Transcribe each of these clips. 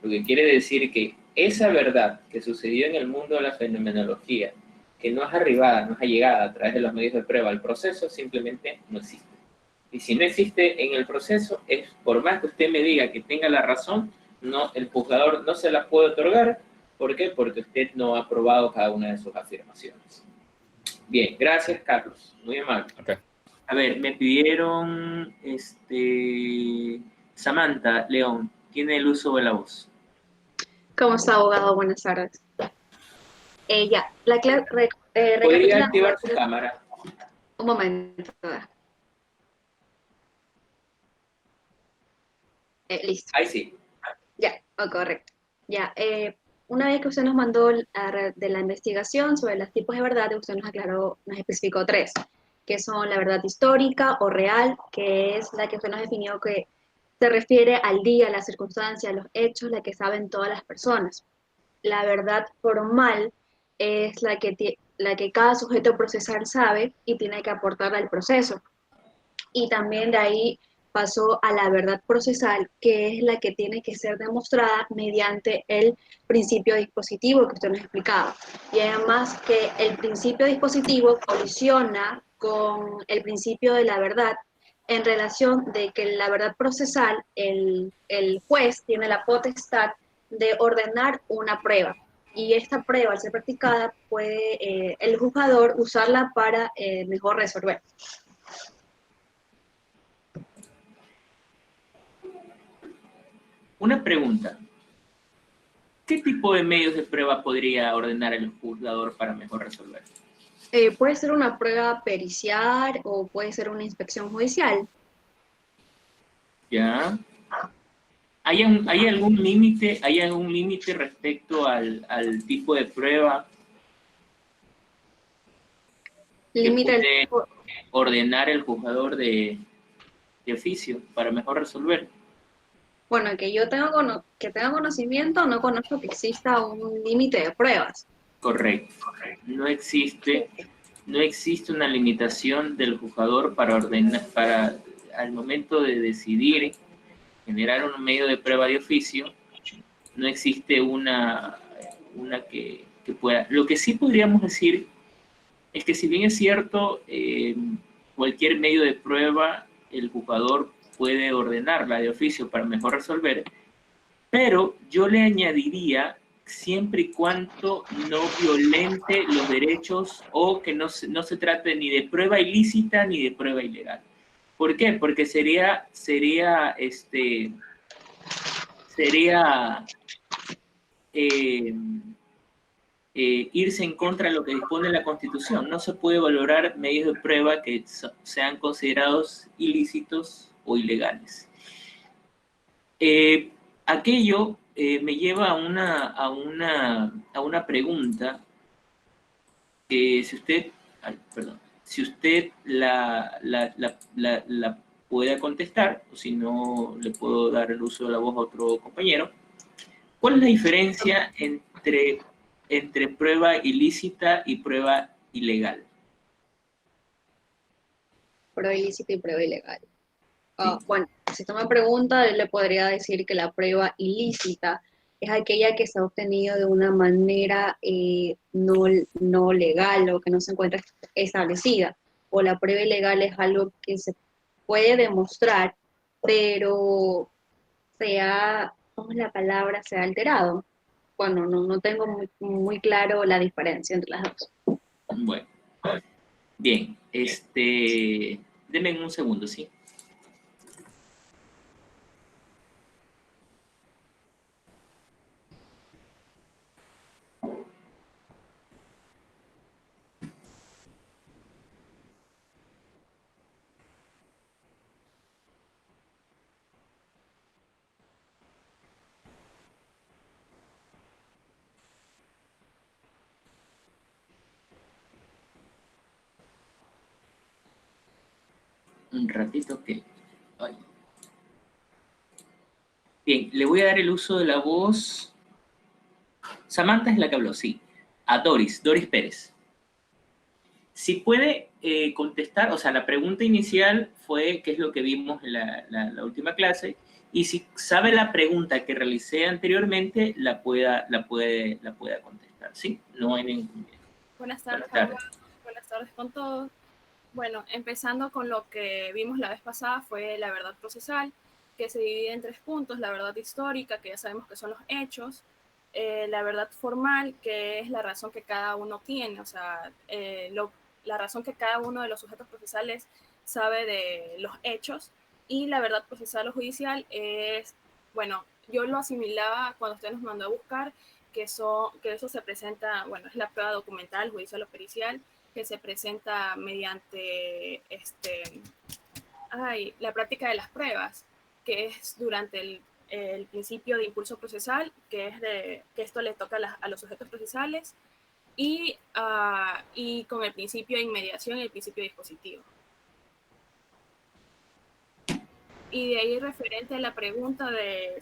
Lo que quiere decir que esa verdad que sucedió en el mundo de la fenomenología, que no es arribada, no es allegada a través de los medios de prueba al proceso, simplemente no existe. Y si no existe en el proceso, es por más que usted me diga que tenga la razón, no, el juzgador no se la puede otorgar. ¿Por qué? Porque usted no ha probado cada una de sus afirmaciones. Bien, gracias, Carlos. Muy amable. Okay. A ver, me pidieron, Samantha León, tiene el uso de la voz. ¿Cómo está, abogado? Buenas tardes. Ya, ¿Podría recapitulando. activar su cámara? Un momento. Listo. Ahí sí. Ya, correcto. Ya, una vez que usted nos mandó de la investigación sobre los tipos de verdad, usted nos aclaró, nos especificó tres, que son la verdad histórica o real, que es la que usted nos definió que se refiere al día, a la circunstancia, a los hechos, la que saben todas las personas. La verdad formal es la que cada sujeto procesal sabe y tiene que aportar al proceso. Y también de ahí pasó a la verdad procesal, que es la que tiene que ser demostrada mediante el principio dispositivo que usted nos explicaba. Y además que el principio dispositivo colisiona con el principio de la verdad en relación de que la verdad procesal, el juez tiene la potestad de ordenar una prueba. Y esta prueba, al ser practicada, puede el juzgador usarla para mejor resolver. Una pregunta. ¿Qué tipo de medios de prueba podría ordenar el juzgador para mejor resolver? Puede ser una prueba pericial o puede ser una inspección judicial. ¿Ya? ¿Hay algún límite respecto al tipo de prueba que Límite del puede tiempo. ordenar el juzgador de oficio para mejor resolver? Bueno, que tenga conocimiento, no conozco que exista un límite de pruebas. Correcto. No existe una limitación del juzgador para ordenar, para al momento de decidir generar un medio de prueba de oficio, no existe una que pueda. Lo que sí podríamos decir es que si bien es cierto, cualquier medio de prueba, el juzgador puede ordenarla de oficio para mejor resolver, pero yo le añadiría siempre y cuando no violente los derechos o que no se trate ni de prueba ilícita ni de prueba ilegal. ¿Por qué? Porque sería irse en contra de lo que dispone la Constitución. No se puede valorar medios de prueba que sean considerados ilícitos o ilegales. Aquello me lleva a una pregunta que si usted la puede contestar, o si no, le puedo dar el uso de la voz a otro compañero. ¿Cuál es la diferencia entre prueba ilícita y prueba ilegal? Prueba ilícita y prueba ilegal. Sí. Bueno, si usted me pregunta, yo le podría decir que la prueba ilícita es aquella que se ha obtenido de una manera no legal o que no se encuentra establecida. O la prueba ilegal es algo que se puede demostrar, pero ¿cómo es la palabra? Se ha alterado. Bueno, no tengo muy claro la diferencia entre las dos. Bueno, bien, denme un segundo, ¿sí? Un ratito que... Ay. Bien, le voy a dar el uso de la voz. Samantha es la que habló, sí. A Doris Pérez. Si puede contestar, o sea, la pregunta inicial fue qué es lo que vimos en la última clase, y si sabe la pregunta que realicé anteriormente, la pueda contestar, ¿sí? No hay ningún miedo. Buenas tardes. Buenas tardes con todos. Bueno, empezando con lo que vimos la vez pasada fue la verdad procesal, que se divide en 3 puntos: la verdad histórica, que ya sabemos que son los hechos; la verdad formal, que es la razón que cada uno tiene, o sea, la razón que cada uno de los sujetos procesales sabe de los hechos; y la verdad procesal o judicial es, bueno, yo lo asimilaba cuando usted nos mandó a buscar, que eso se presenta, bueno, es la prueba documental, judicial o pericial, que se presenta mediante la práctica de las pruebas, que es durante el principio de impulso procesal, que esto le toca a los sujetos procesales, y con el principio de inmediación y el principio dispositivo. Y de ahí, referente a la pregunta de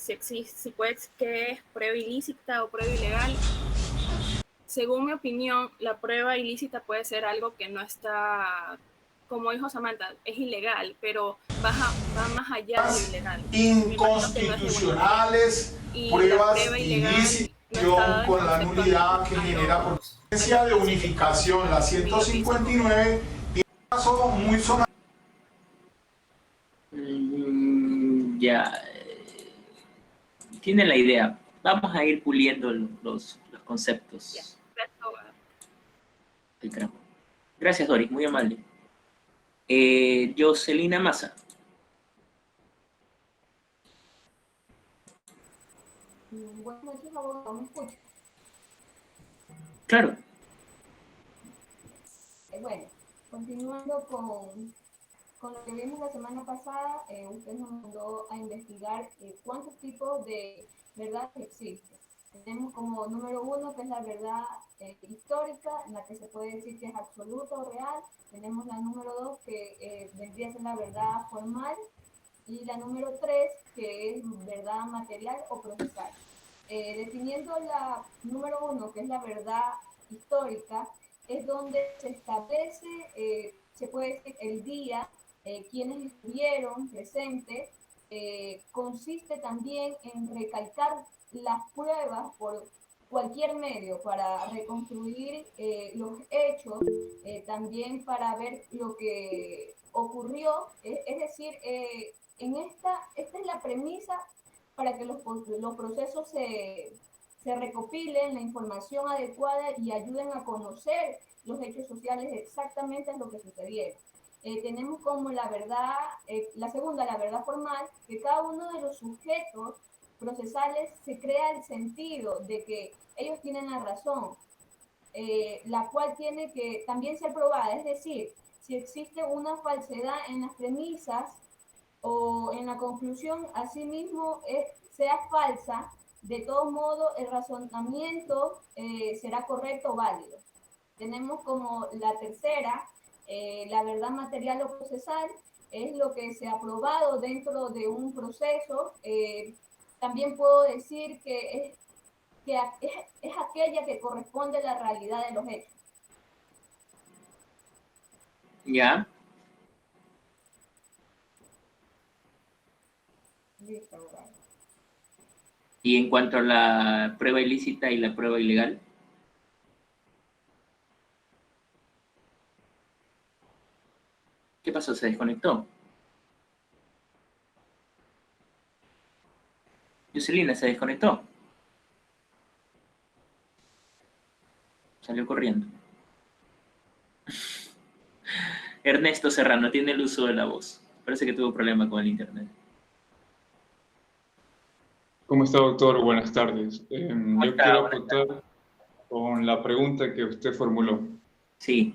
qué es prueba ilícita o prueba ilegal, según mi opinión, la prueba ilícita puede ser algo que no está, como dijo Samantha, es ilegal, pero va más allá de lo ilegal. Inconstitucionales, pruebas ilícitas con la nulidad que genera potencia de unificación. La 159 tiene un caso muy sonado. Ya, tiene la idea. Vamos a ir puliendo los conceptos. Gracias, Doris, muy amable. Jocelina Massa. Buenas noches, abogado, ¿me escucha? Claro. Bueno, continuando con lo que vimos la semana pasada, usted nos mandó a investigar cuántos tipos de verdad existen. Tenemos como número 1, que es la verdad histórica, en la que se puede decir que es absoluta o real. Tenemos la número 2, que vendría a ser la verdad formal. Y la número 3, que es verdad material o procesal. Definiendo la número 1, que es la verdad histórica, es donde se establece, se puede decir, el día, quienes estuvieron presentes. Consiste también en recalcar las pruebas por cualquier medio para reconstruir los hechos, también para ver lo que ocurrió, es decir, esta es la premisa para que los procesos se recopilen la información adecuada y ayuden a conocer los hechos sociales exactamente lo que sucedieron. Tenemos como la verdad, la segunda, la verdad formal, que cada uno de los sujetos procesales se crea el sentido de que ellos tienen la razón, la cual tiene que también ser probada, es decir, si existe una falsedad en las premisas o en la conclusión, asimismo sea falsa, de todo modo el razonamiento será correcto o válido. Tenemos como la tercera, la verdad material o procesal, es lo que se ha probado dentro de un proceso. También puedo decir que es aquella que corresponde a la realidad de los hechos. Ya. Listo, bueno. Y en cuanto a la prueba ilícita y la prueba ilegal. ¿Qué pasó? ¿Se desconectó? Jocelina, ¿se desconectó? Salió corriendo. Ernesto Serrano tiene el uso de la voz. Parece que tuvo problema con el internet. ¿Cómo está, doctor? Buenas tardes. Yo quiero aportar con la pregunta que usted formuló. Sí.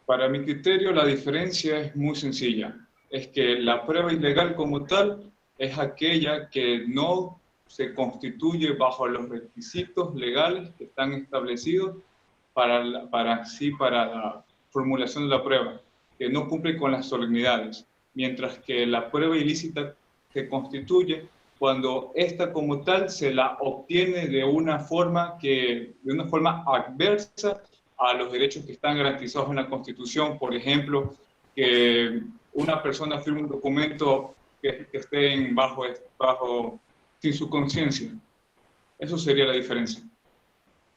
Para mi criterio, la diferencia es muy sencilla. Es que la prueba ilegal como tal es aquella que no se constituye bajo los requisitos legales que están establecidos para la formulación de la prueba, que no cumple con las solemnidades, mientras que la prueba ilícita se constituye cuando esta como tal se la obtiene de una forma adversa a los derechos que están garantizados en la Constitución. Por ejemplo, que una persona firme un documento que estén sin su conciencia. Eso sería la diferencia.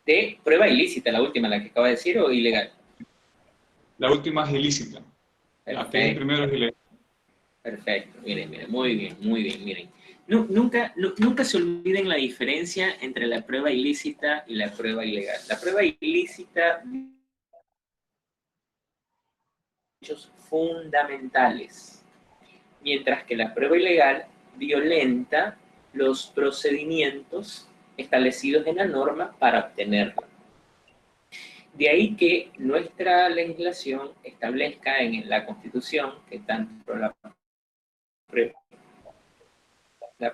De prueba ilícita, la última, la que acaba de decir, o ilegal. La última es ilícita. La que es primero es ilegal. Perfecto, miren, muy bien, miren. Nunca se olviden la diferencia entre la prueba ilícita y la prueba ilegal. La prueba ilícita, hechos fundamentales, mientras que la prueba ilegal violenta los procedimientos establecidos en la norma para obtenerla. De ahí que nuestra legislación establezca en la Constitución que tanto la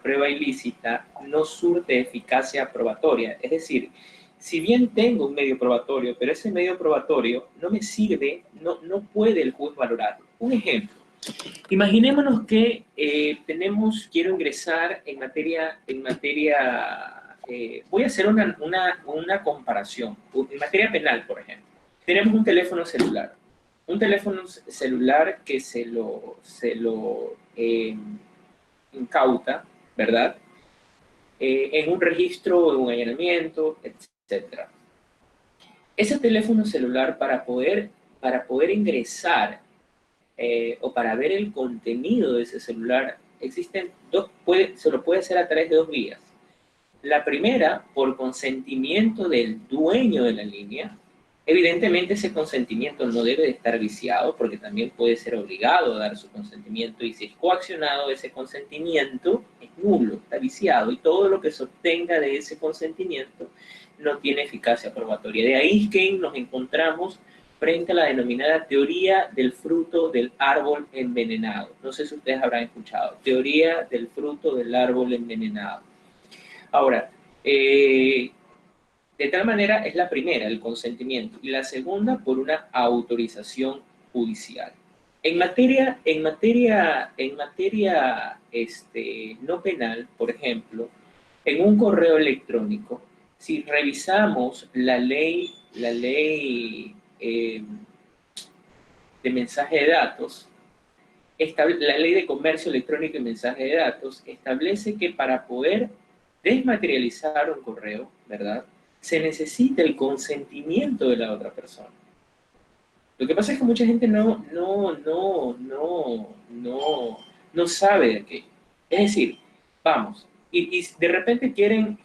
prueba ilícita no surte eficacia probatoria. Es decir, si bien tengo un medio probatorio, pero ese medio probatorio no me sirve, no puede el juez valorarlo. Un ejemplo. Imaginémonos que quiero ingresar en materia voy a hacer una comparación. En materia penal, por ejemplo. Tenemos un teléfono celular. Un teléfono celular que se lo incauta, ¿verdad? En un registro, en un allanamiento, etc. Ese teléfono celular, para poder ingresar o para ver el contenido de ese celular, existen se lo puede hacer a través de dos vías. La primera, por consentimiento del dueño de la línea. Evidentemente ese consentimiento no debe de estar viciado, porque también puede ser obligado a dar su consentimiento, y si es coaccionado, ese consentimiento es nulo, está viciado, y todo lo que se obtenga de ese consentimiento no tiene eficacia probatoria. De ahí es que nos encontramos frente a la denominada teoría del fruto del árbol envenenado. No sé si ustedes habrán escuchado, teoría del fruto del árbol envenenado. Ahora, de tal manera es la primera, el consentimiento, y la segunda por una autorización judicial. En materia no penal, por ejemplo, en un correo electrónico, si revisamos la ley de mensaje de datos, la ley de comercio electrónico y mensaje de datos establece que para poder desmaterializar un correo, ¿verdad?, se necesita el consentimiento de la otra persona. Lo que pasa es que mucha gente no sabe de qué. Es decir, vamos, y de repente quieren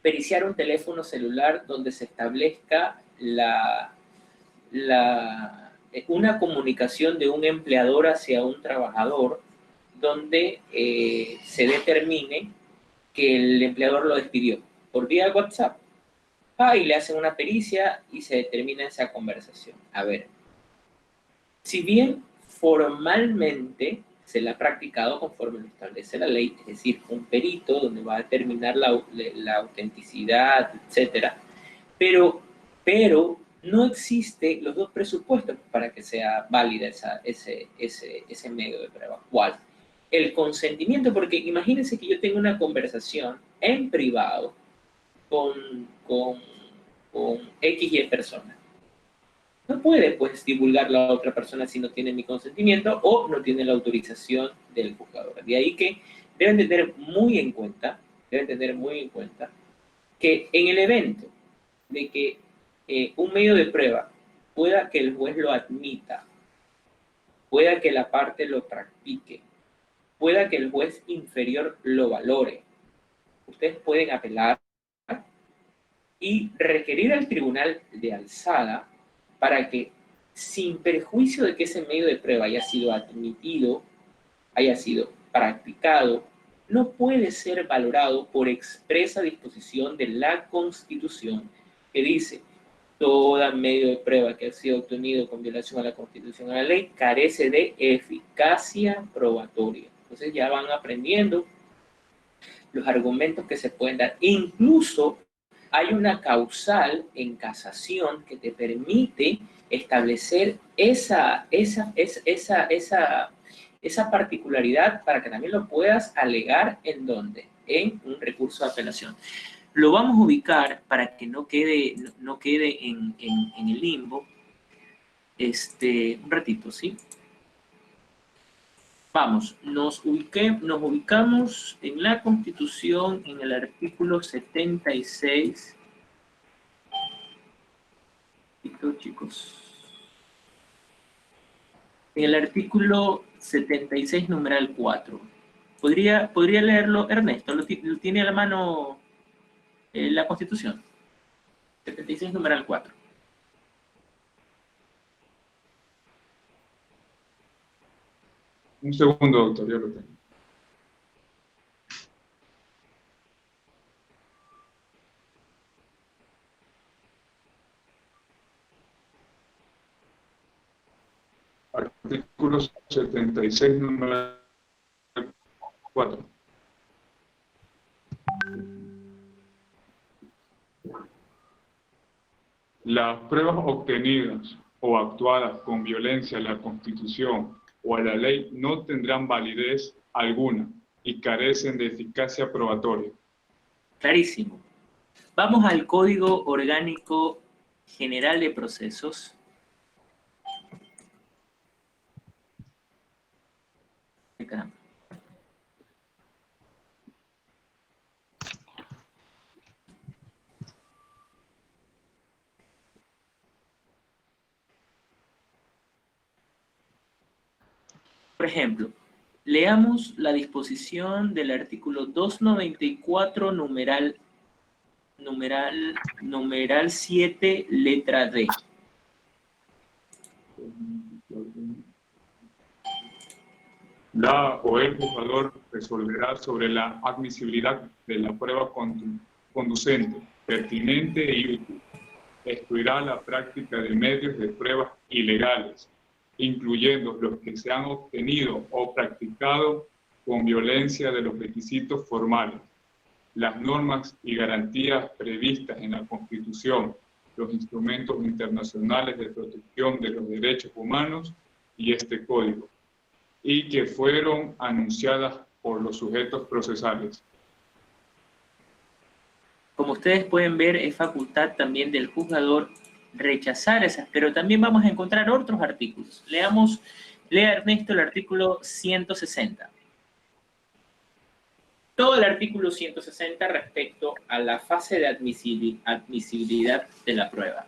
periciar un teléfono celular donde se establezca una comunicación de un empleador hacia un trabajador, donde se determine que el empleador lo despidió por vía WhatsApp. Y le hacen una pericia y se determina esa conversación. A ver, si bien formalmente se la ha practicado conforme lo establece la ley, es decir, un perito donde va a determinar la autenticidad, etc., pero no existe los dos presupuestos para que sea válida ese medio de prueba. ¿Cuál? El consentimiento, porque imagínense que yo tengo una conversación en privado con X y persona. No puede, pues, divulgar la otra persona si no tiene mi consentimiento o no tiene la autorización del juzgador. De ahí que deben tener muy en cuenta que en el evento de que un medio de prueba pueda que el juez lo admita, pueda que la parte lo practique, pueda que el juez inferior lo valore, ustedes pueden apelar y requerir al tribunal de alzada para que, sin perjuicio de que ese medio de prueba haya sido admitido, haya sido practicado, no puede ser valorado por expresa disposición de la Constitución, que dice: todo medio de prueba que ha sido obtenido con violación a la Constitución o a la ley carece de eficacia probatoria. Entonces ya van aprendiendo los argumentos que se pueden dar. Incluso hay una causal en casación que te permite establecer esa particularidad para que también lo puedas alegar ¿en dónde? En un recurso de apelación. Lo vamos a ubicar para que no quede en el limbo. Un ratito, ¿sí? Vamos, nos ubicamos en la Constitución, en el artículo 76. Chicos. En el artículo 76, numeral 4. ¿Podría leerlo Ernesto? ¿Lo tiene a la mano la Constitución? 76, numeral 4. Un segundo, doctor, yo lo tengo. Artículo 76, número 4. Las pruebas obtenidas o actuadas con violencia a la Constitución o a la ley no tendrán validez alguna y carecen de eficacia probatoria. Clarísimo. Vamos al Código Orgánico General de Procesos. Caramba. Por ejemplo, leamos la disposición del artículo 294, numeral 7, letra D. La o el juzgador resolverá sobre la admisibilidad de la prueba conducente, pertinente y útil. Excluirá la práctica de medios de pruebas ilegales, incluyendo los que se han obtenido o practicado con violencia de los requisitos formales, las normas y garantías previstas en la Constitución, los instrumentos internacionales de protección de los derechos humanos y este Código, y que fueron anunciadas por los sujetos procesales. Como ustedes pueden ver, es facultad también del juzgador rechazar esas, pero también vamos a encontrar otros artículos. Lea Ernesto el artículo 160. Todo el artículo 160 respecto a la fase de admisibilidad de la prueba.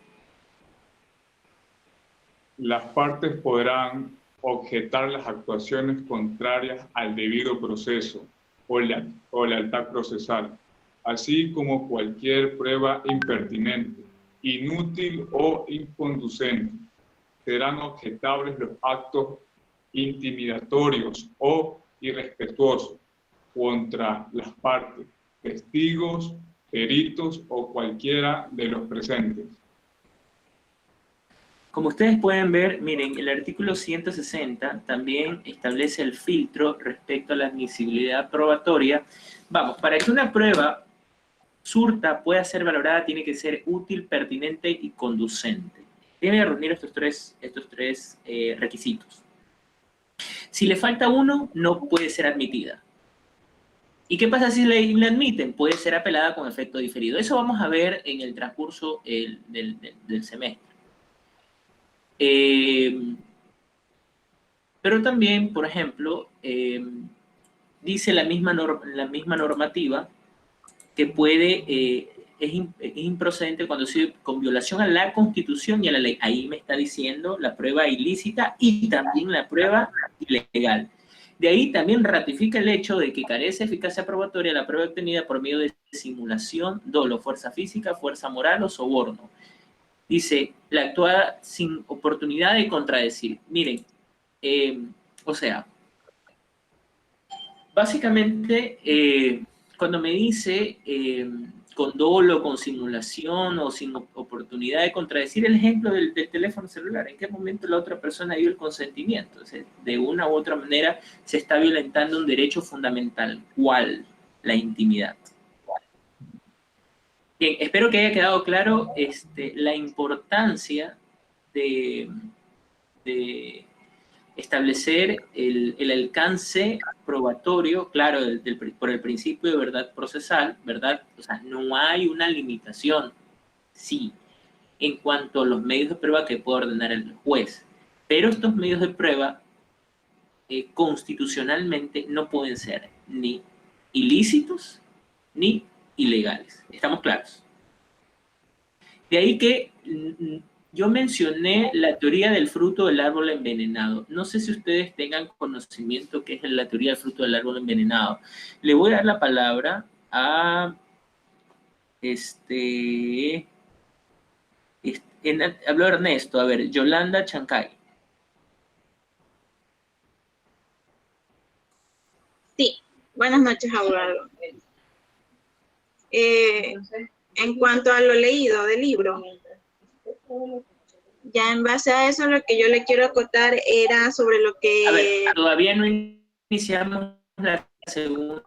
Las partes podrán objetar las actuaciones contrarias al debido proceso o lealtad procesal, así como cualquier prueba impertinente, inútil o inconducente. Serán objetables los actos intimidatorios o irrespetuosos contra las partes, testigos, peritos o cualquiera de los presentes. Como ustedes pueden ver, miren, el artículo 160 también establece el filtro respecto a la admisibilidad probatoria. Vamos, para que una prueba surta pueda ser valorada, tiene que ser útil, pertinente y conducente. Debe reunir estos tres requisitos. Si le falta uno, no puede ser admitida. ¿Y qué pasa si le admiten? Puede ser apelada con efecto diferido. Eso vamos a ver en el transcurso del semestre. Pero también, por ejemplo, dice la misma normativa que es improcedente cuando se con violación a la Constitución y a la ley. Ahí me está diciendo la prueba ilícita y también la prueba ilegal. De ahí también ratifica el hecho de que carece de eficacia probatoria la prueba obtenida por medio de simulación, dolo, fuerza física, fuerza moral o soborno. Dice, la actuada sin oportunidad de contradecir. Miren, o sea, básicamente, cuando me dice con dolo, con simulación o sin oportunidad de contradecir, el ejemplo del teléfono celular, ¿en qué momento la otra persona dio el consentimiento? O sea, de una u otra manera se está violentando un derecho fundamental. ¿Cuál? La intimidad. Bien, espero que haya quedado claro la importancia de establecer el alcance probatorio, claro, por el principio de verdad procesal, ¿verdad? O sea, no hay una limitación, sí, en cuanto a los medios de prueba que puede ordenar el juez, pero estos medios de prueba constitucionalmente no pueden ser ni ilícitos ni ilegales. ¿Estamos claros? De ahí que yo mencioné la teoría del fruto del árbol envenenado. No sé si ustedes tengan conocimiento qué es la teoría del fruto del árbol envenenado. Le voy a dar la palabra a habló Ernesto. A ver, Yolanda Chancay. Sí, buenas noches, abogado. En cuanto a lo leído del libro, ya en base a eso lo que yo le quiero acotar era sobre lo que... A ver, todavía no iniciamos la segunda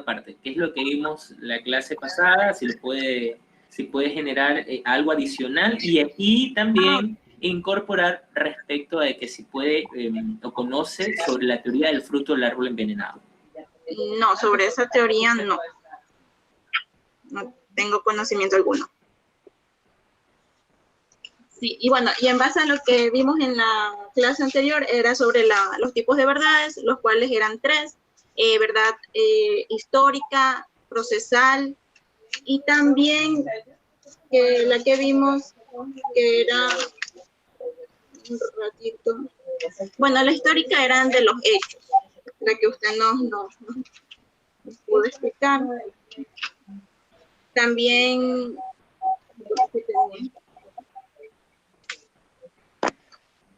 parte, que es lo que vimos la clase pasada, si puede generar algo adicional y también incorporar respecto a que si puede o conoce sobre la teoría del fruto del árbol envenenado. No, sobre esa teoría no. No tengo conocimiento alguno. Sí, y bueno, y en base a lo que vimos en la clase anterior, era sobre los tipos de verdades, los cuales eran tres: verdad histórica, procesal, y también la que vimos que era un ratito. Bueno, la histórica eran de los hechos, la que usted nos pudo explicar. También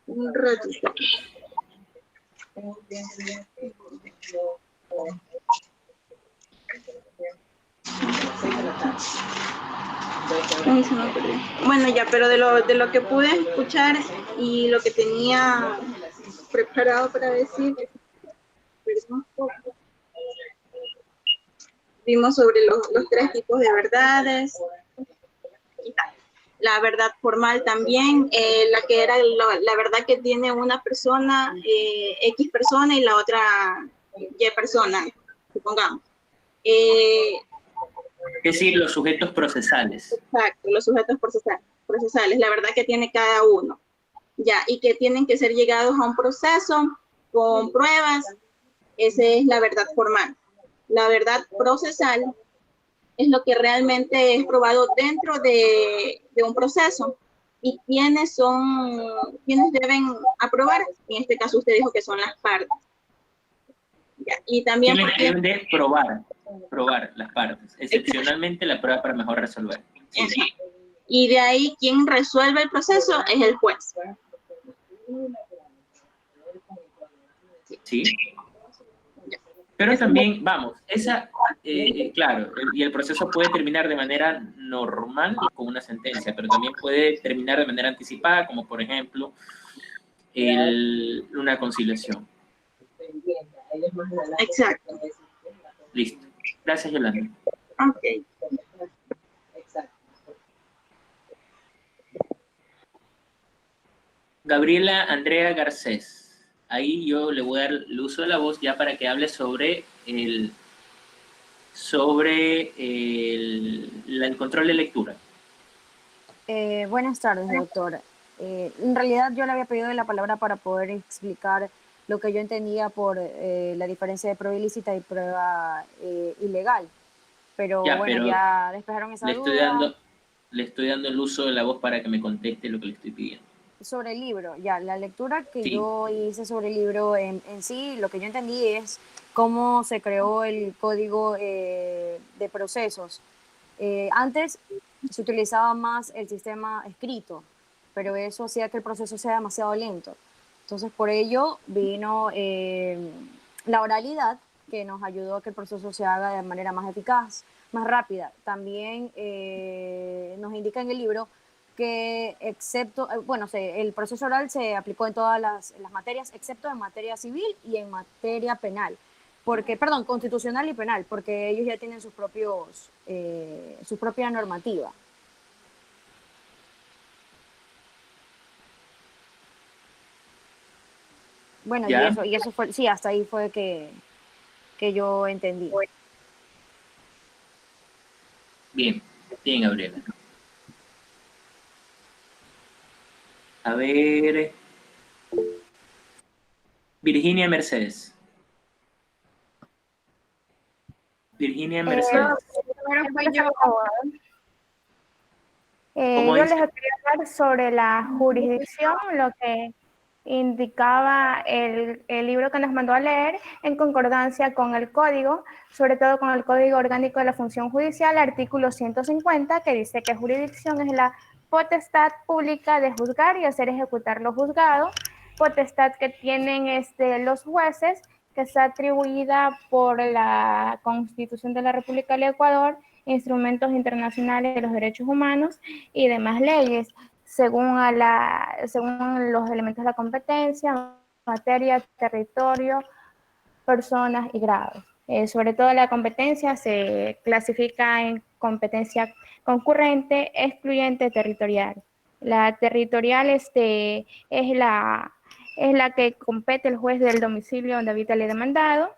un ratito. Bueno, ya, pero de lo que pude escuchar y lo que tenía preparado para decir, vimos sobre los tres tipos de verdades. La verdad formal también, la que era la verdad que tiene una persona, X persona, y la otra Y persona, supongamos. Es decir, los sujetos procesales. Exacto, los sujetos procesales, la verdad que tiene cada uno. Ya, y que tienen que ser llegados a un proceso con pruebas. Esa es la verdad formal. La verdad procesal es lo que realmente es probado dentro de un proceso. ¿Y quiénes deben aprobar? En este caso usted dijo que son las partes. Ya, y también... ¿Quiénes deben de probar las partes? Excepcionalmente la prueba para mejor resolver. Sí. Y de ahí quien resuelve el proceso es el juez. Sí. Pero también, vamos, claro, y el proceso puede terminar de manera normal con una sentencia, pero también puede terminar de manera anticipada, como por ejemplo una conciliación. Exacto. Listo. Gracias, Yolanda. Ok. Gabriela Andrea Garcés. Ahí yo le voy a dar el uso de la voz ya para que hable sobre el control de lectura. Buenas tardes, doctor. En realidad yo le había pedido la palabra para poder explicar lo que yo entendía por la diferencia de prueba ilícita y prueba ilegal. Pero ya despejaron esa duda. Le estoy dando el uso de la voz para que me conteste lo que le estoy pidiendo. Sobre el libro, ya, la lectura que yo hice sobre el libro en sí, lo que yo entendí es cómo se creó el código de procesos. Antes se utilizaba más el sistema escrito, pero eso hacía que el proceso sea demasiado lento. Entonces, por ello vino la oralidad, que nos ayudó a que el proceso se haga de manera más eficaz, más rápida. También nos indica en el libro que excepto, el proceso oral se aplicó en todas las materias, excepto en materia civil y en materia penal. Constitucional y penal, porque ellos ya tienen su propia normativa. Bueno, y eso fue, sí, hasta ahí fue que yo entendí. Bien, Gabriela. A ver. Virginia Mercedes. Virginia Mercedes. Primero fui yo. ¿Cómo Yo dice? les quería hablar sobre la jurisdicción, lo que indicaba el libro que nos mandó a leer en concordancia con el código, sobre todo con el Código Orgánico de la Función Judicial, artículo 150, que dice que jurisdicción es la potestad pública de juzgar y hacer ejecutar lo juzgado, potestad que tienen los jueces, que está atribuida por la Constitución de la República del Ecuador, instrumentos internacionales de los derechos humanos y demás leyes, según los elementos de la competencia, materia, territorio, personas y grados. Sobre todo la competencia se clasifica en competencia concurrente, excluyente, territorial. La territorial es la que compete el juez del domicilio donde habita el demandado,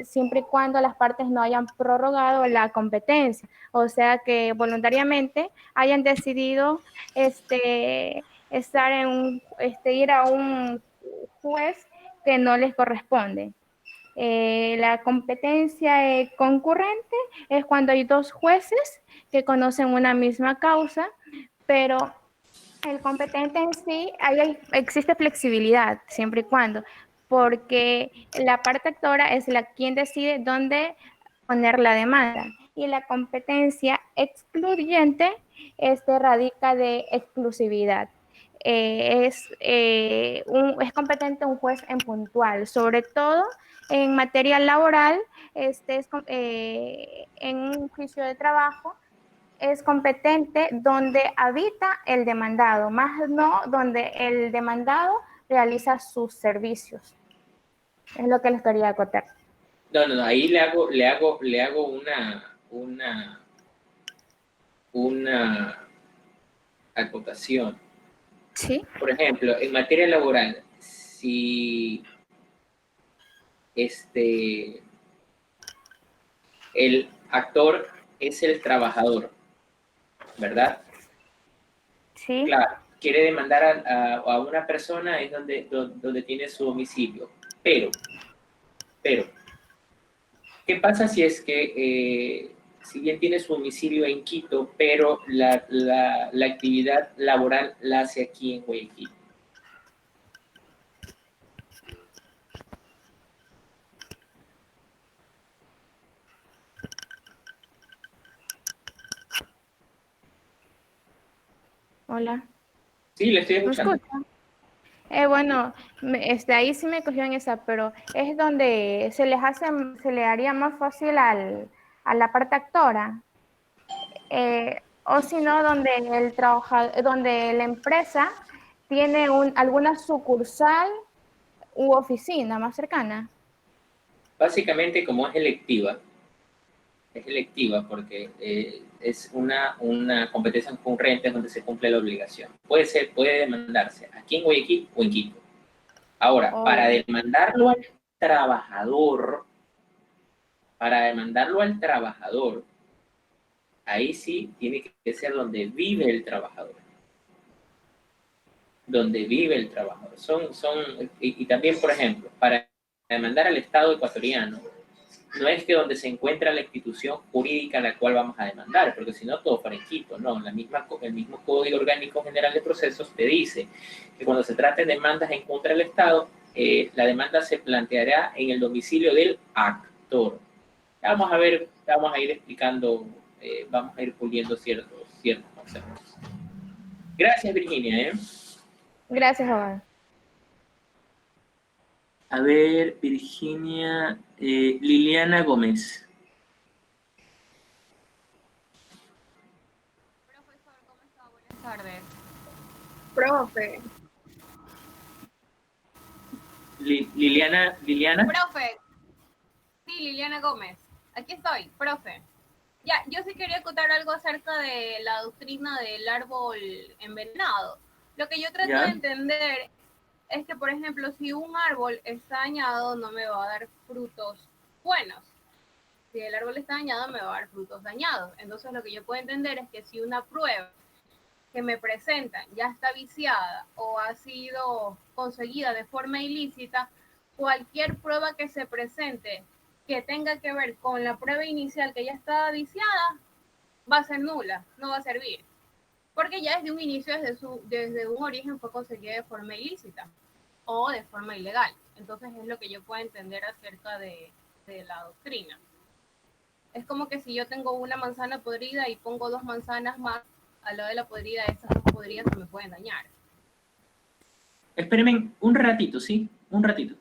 siempre y cuando las partes no hayan prorrogado la competencia, o sea que voluntariamente hayan decidido ir a un juez que no les corresponde. La competencia concurrente es cuando hay dos jueces que conocen una misma causa, pero el competente en sí, existe flexibilidad, siempre y cuando, porque la parte actora es quien decide dónde poner la demanda, y la competencia excluyente radica de exclusividad. Es competente un juez en puntual, sobre todo en materia laboral, en un juicio de trabajo, es competente donde habita el demandado, más no donde el demandado realiza sus servicios. Es lo que les quería acotar. No, ahí le hago una acotación. Sí. Por ejemplo, en materia laboral, si el actor es el trabajador, ¿verdad? Sí. Claro, quiere demandar a una persona es donde tiene su domicilio. Pero, ¿qué pasa si es que, si bien tiene su domicilio en Quito, pero la actividad laboral la hace aquí en Guayaquil? Hola. Sí, le estoy escuchando. Bueno, ahí sí me cogió en esa, pero es donde se le haría más fácil a la parte actora. O si no, donde la empresa tiene alguna sucursal u oficina más cercana. Básicamente, como es electiva porque es una competencia concurrente donde se cumple la obligación. Puede demandarse aquí en Guayaquil o en Quito. Ahora, para demandarlo al trabajador, ahí sí tiene que ser donde vive el trabajador. Y también, por ejemplo, para demandar al Estado ecuatoriano, no es que donde se encuentra la institución jurídica a la cual vamos a demandar, porque si no todo para en Quito, no, el mismo Código Orgánico General de Procesos te dice que cuando se trate de demandas en contra del Estado, la demanda se planteará en el domicilio del actor. Vamos a ir explicando, vamos a ir puliendo ciertos conceptos. Gracias, Virginia. Gracias, abogado. A ver, Virginia, Liliana Gómez. Profesor, ¿cómo está? Buenas tardes. Profe. Liliana. Profe. Sí, Liliana Gómez. Aquí estoy, profe. Ya, yo sí quería contar algo acerca de la doctrina del árbol envenenado. Lo que yo trato de entender es que, por ejemplo, si un árbol está dañado, no me va a dar frutos buenos. Si el árbol está dañado, me va a dar frutos dañados. Entonces, lo que yo puedo entender es que si una prueba que me presentan ya está viciada o ha sido conseguida de forma ilícita, cualquier prueba que se presente que tenga que ver con la prueba inicial que ya estaba viciada, va a ser nula, no va a servir. Porque ya desde un inicio, desde un origen fue conseguida de forma ilícita o de forma ilegal. Entonces es lo que yo puedo entender acerca de la doctrina. Es como que si yo tengo una manzana podrida y pongo 2 manzanas más al lado de la podrida, esas 2 podridas se me pueden dañar. Espérenme un ratito, ¿sí? Un ratito.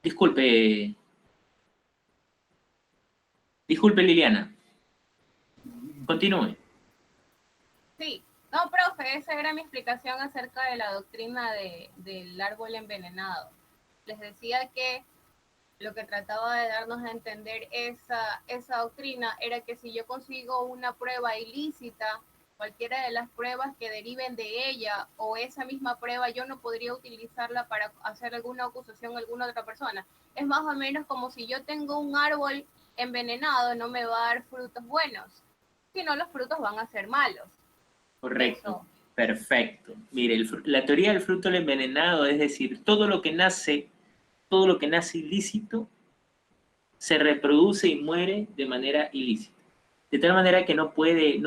Disculpe. Disculpe, Liliana. Continúe. Sí, no, profe, esa era mi explicación acerca de la doctrina del árbol envenenado. Les decía que lo que trataba de darnos a entender esa doctrina era que si yo consigo una prueba ilícita, cualquiera de las pruebas que deriven de ella o esa misma prueba, yo no podría utilizarla para hacer alguna acusación a alguna otra persona. Es más o menos como si yo tengo un árbol envenenado, no me va a dar frutos buenos. si no los frutos van a ser malos. Correcto. Eso. Perfecto. Mire, la teoría del fruto del envenenado, es decir, todo lo que nace ilícito se reproduce y muere de manera ilícita. De tal manera que no puede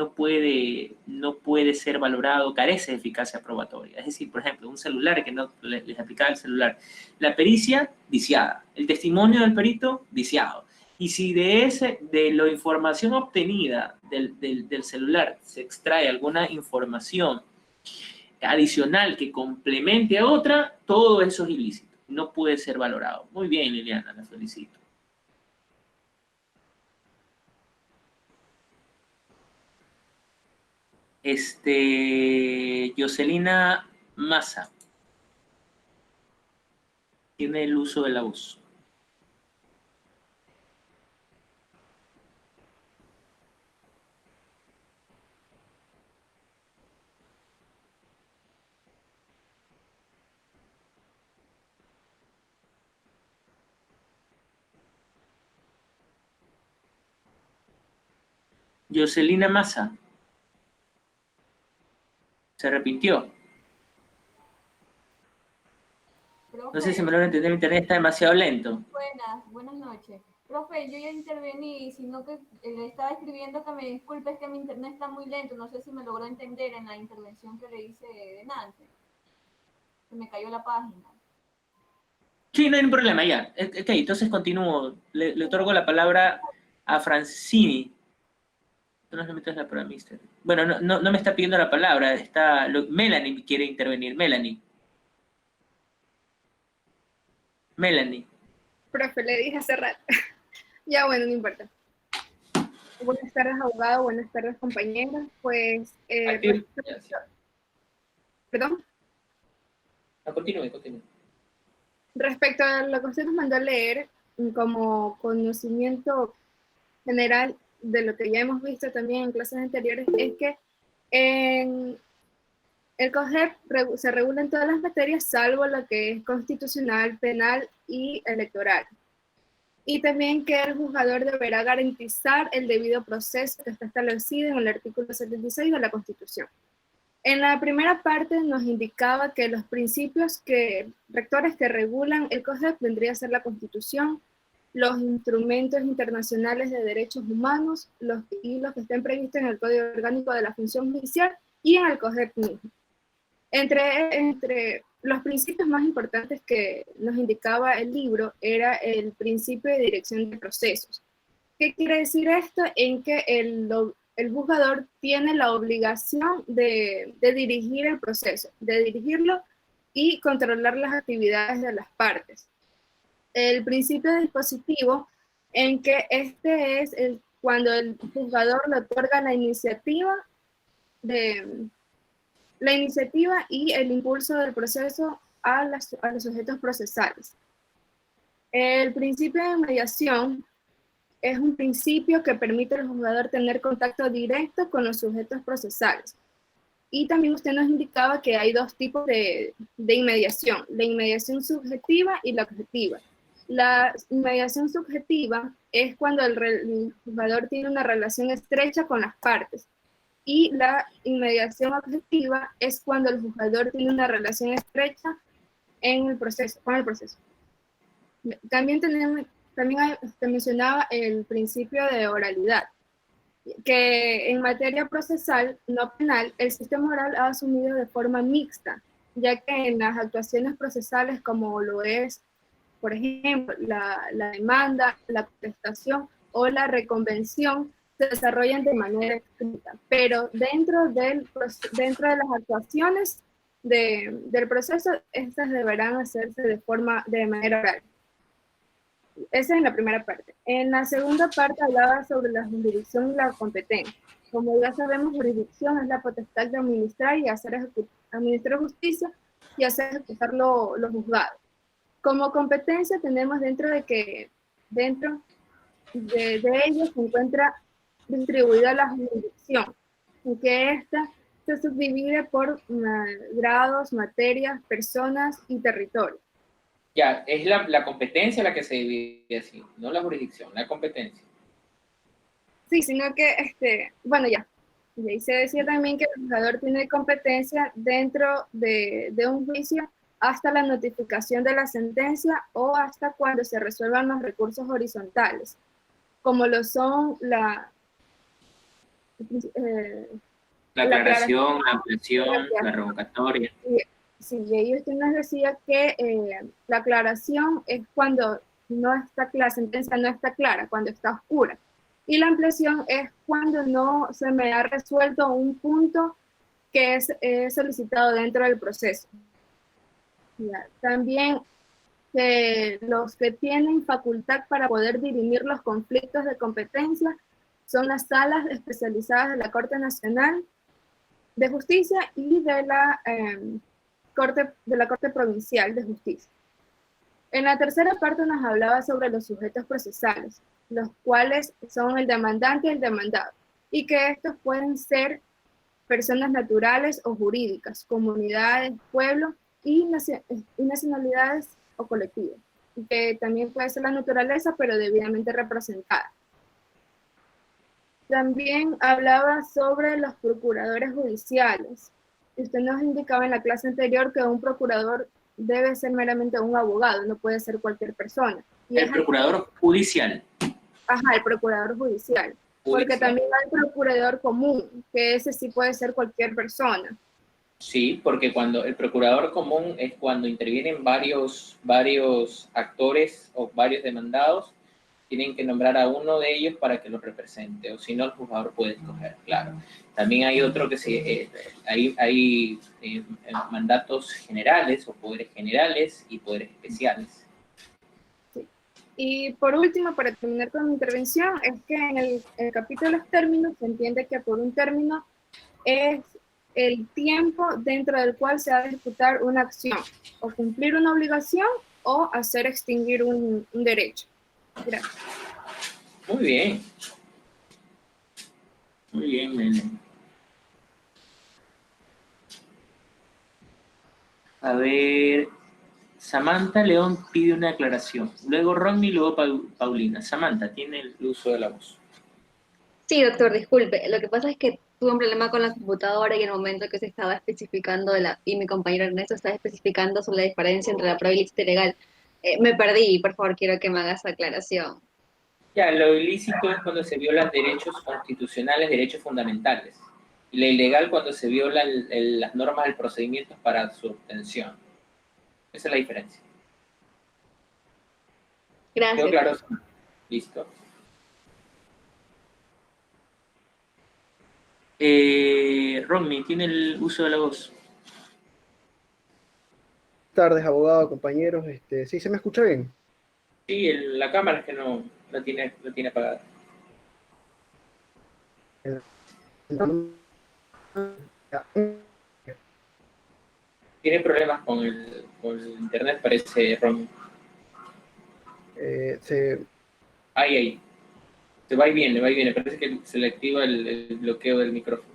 ser valorado, carece de eficacia probatoria. Es decir, por ejemplo, un celular que no les aplicaba el celular. La pericia, viciada. El testimonio del perito, viciado. Y si de la información obtenida del celular se extrae alguna información adicional que complemente a otra, todo eso es ilícito. No puede ser valorado. Muy bien, Liliana, la felicito. Jocelina Massa. Tiene el uso de la voz. Jocelina Massa. Se arrepintió. Profe, No sé si me lo entender, el internet está demasiado lento. buenas noches. Profe, yo ya intervení, sino que le estaba escribiendo que me disculpe, es que mi internet está muy lento, no sé si me logró entender en la intervención que le hice de Nancy. Se me cayó la página. Sí, no hay ningún problema, ya. Ok, entonces continúo. Le otorgo la palabra a Francini. No nos limites la palabra, mister. Bueno, no me está pidiendo la palabra. Melanie quiere intervenir. Melanie. Profe, le dije hace rato. Ya, bueno, no importa. Buenas tardes, abogado. Buenas tardes, compañeros. Pues, perdón. No, continúe. Respecto a lo que usted nos mandó a leer, como conocimiento general de lo que ya hemos visto también en clases anteriores, es que en el COGEP se regulan todas las materias salvo lo que es constitucional, penal y electoral. Y también que el juzgador deberá garantizar el debido proceso que está establecido en el artículo 76 de la Constitución. En la primera parte nos indicaba que los principios rectores que regulan el COGEP vendría a ser la Constitución, los instrumentos internacionales de derechos humanos y los que estén previstos en el Código Orgánico de la Función Judicial y en el COGEP mismo. Entre los principios más importantes que nos indicaba el libro era el principio de dirección de procesos. ¿Qué quiere decir esto? En que el juzgador tiene la obligación de dirigir el proceso, de dirigirlo y controlar las actividades de las partes. El principio dispositivo, en que este es cuando el juzgador le otorga la iniciativa y el impulso del proceso a los sujetos procesales. El principio de mediación es un principio que permite al juzgador tener contacto directo con los sujetos procesales. Y también usted nos indicaba que hay dos tipos de inmediación, la inmediación subjetiva y la objetiva. La inmediación subjetiva es cuando el juzgador tiene una relación estrecha con las partes. Y la inmediación objetiva es cuando el juzgador tiene una relación estrecha con el proceso. También te mencionaba el principio de oralidad, que en materia procesal, no penal, el sistema oral ha asumido de forma mixta, ya que en las actuaciones procesales, como lo es, por ejemplo, la demanda, la contestación o la reconvención, se desarrollan de manera escrita, pero dentro de las actuaciones del proceso, estas deberán hacerse de manera oral. Esa es la primera parte. En la segunda parte hablaba sobre la jurisdicción y la competencia. Como ya sabemos, jurisdicción es la potestad de administrar y administrar justicia y hacer ejecutar los juzgados. Como competencia tenemos dentro de ellos se encuentra distribuida la jurisdicción, en que esta se subdivide por grados, materias, personas y territorios. Ya, es la competencia la que se divide así, no la jurisdicción, la competencia. Sí, sino que, bueno, ya. Y ahí se decía también que el juzgador tiene competencia dentro de un juicio hasta la notificación de la sentencia o hasta cuando se resuelvan los recursos horizontales, como lo son La aclaración, la ampliación, la revocatoria. Sí, y ahí usted nos decía que la aclaración es cuando no está la sentencia no está clara, cuando está oscura. Y la ampliación es cuando no se me ha resuelto un punto que es solicitado dentro del proceso. Ya. También los que tienen facultad para poder dirimir los conflictos de competencia son las salas especializadas de la Corte Nacional de Justicia y de la Corte Provincial de Justicia. En la tercera parte nos hablaba sobre los sujetos procesales, los cuales son el demandante y el demandado, y que estos pueden ser personas naturales o jurídicas, comunidades, pueblos y nacionalidades o colectivos, y que también puede ser la naturaleza, pero debidamente representada. También hablaba sobre los procuradores judiciales. Usted nos indicaba en la clase anterior que un procurador debe ser meramente un abogado, no puede ser cualquier persona. Y el procurador judicial. Ajá, el procurador judicial. Porque también hay procurador común, que ese sí puede ser cualquier persona. Sí, porque cuando el procurador común es cuando intervienen varios actores o varios demandados, tienen que nombrar a uno de ellos para que lo represente, o si no, el juzgador puede escoger, claro. También hay otro que hay mandatos generales o poderes generales y poderes especiales. Sí. Y por último, para terminar con mi intervención, es que en el capítulo de los términos se entiende que por un término es el tiempo dentro del cual se ha de ejecutar una acción, o cumplir una obligación, o hacer extinguir un derecho. Gracias. Muy bien. Muy bien, Melen. A ver, Samantha León pide una aclaración. Luego Ronnie, luego Paulina. Samantha, tiene el uso de la voz. Sí, doctor, disculpe. Lo que pasa es que tuve un problema con la computadora y en el momento que se estaba especificando, y mi compañero Ernesto estaba especificando sobre la diferencia entre la prueba ilícita y legal, me perdí y por favor quiero que me hagas aclaración. Ya, lo ilícito es cuando se violan derechos constitucionales, derechos fundamentales. Y lo ilegal cuando se violan las normas del procedimiento para su obtención. Esa es la diferencia. Gracias. ¿Quedó claro? Listo. Ronnie, tiene el uso de la voz. Buenas tardes, abogado, compañeros. ¿Sí se me escucha bien? Sí, la cámara es que no la tiene apagada. Tiene problemas con el internet, parece, Ronnie. Ahí. Le va bien. Me parece que se le activa el bloqueo del micrófono.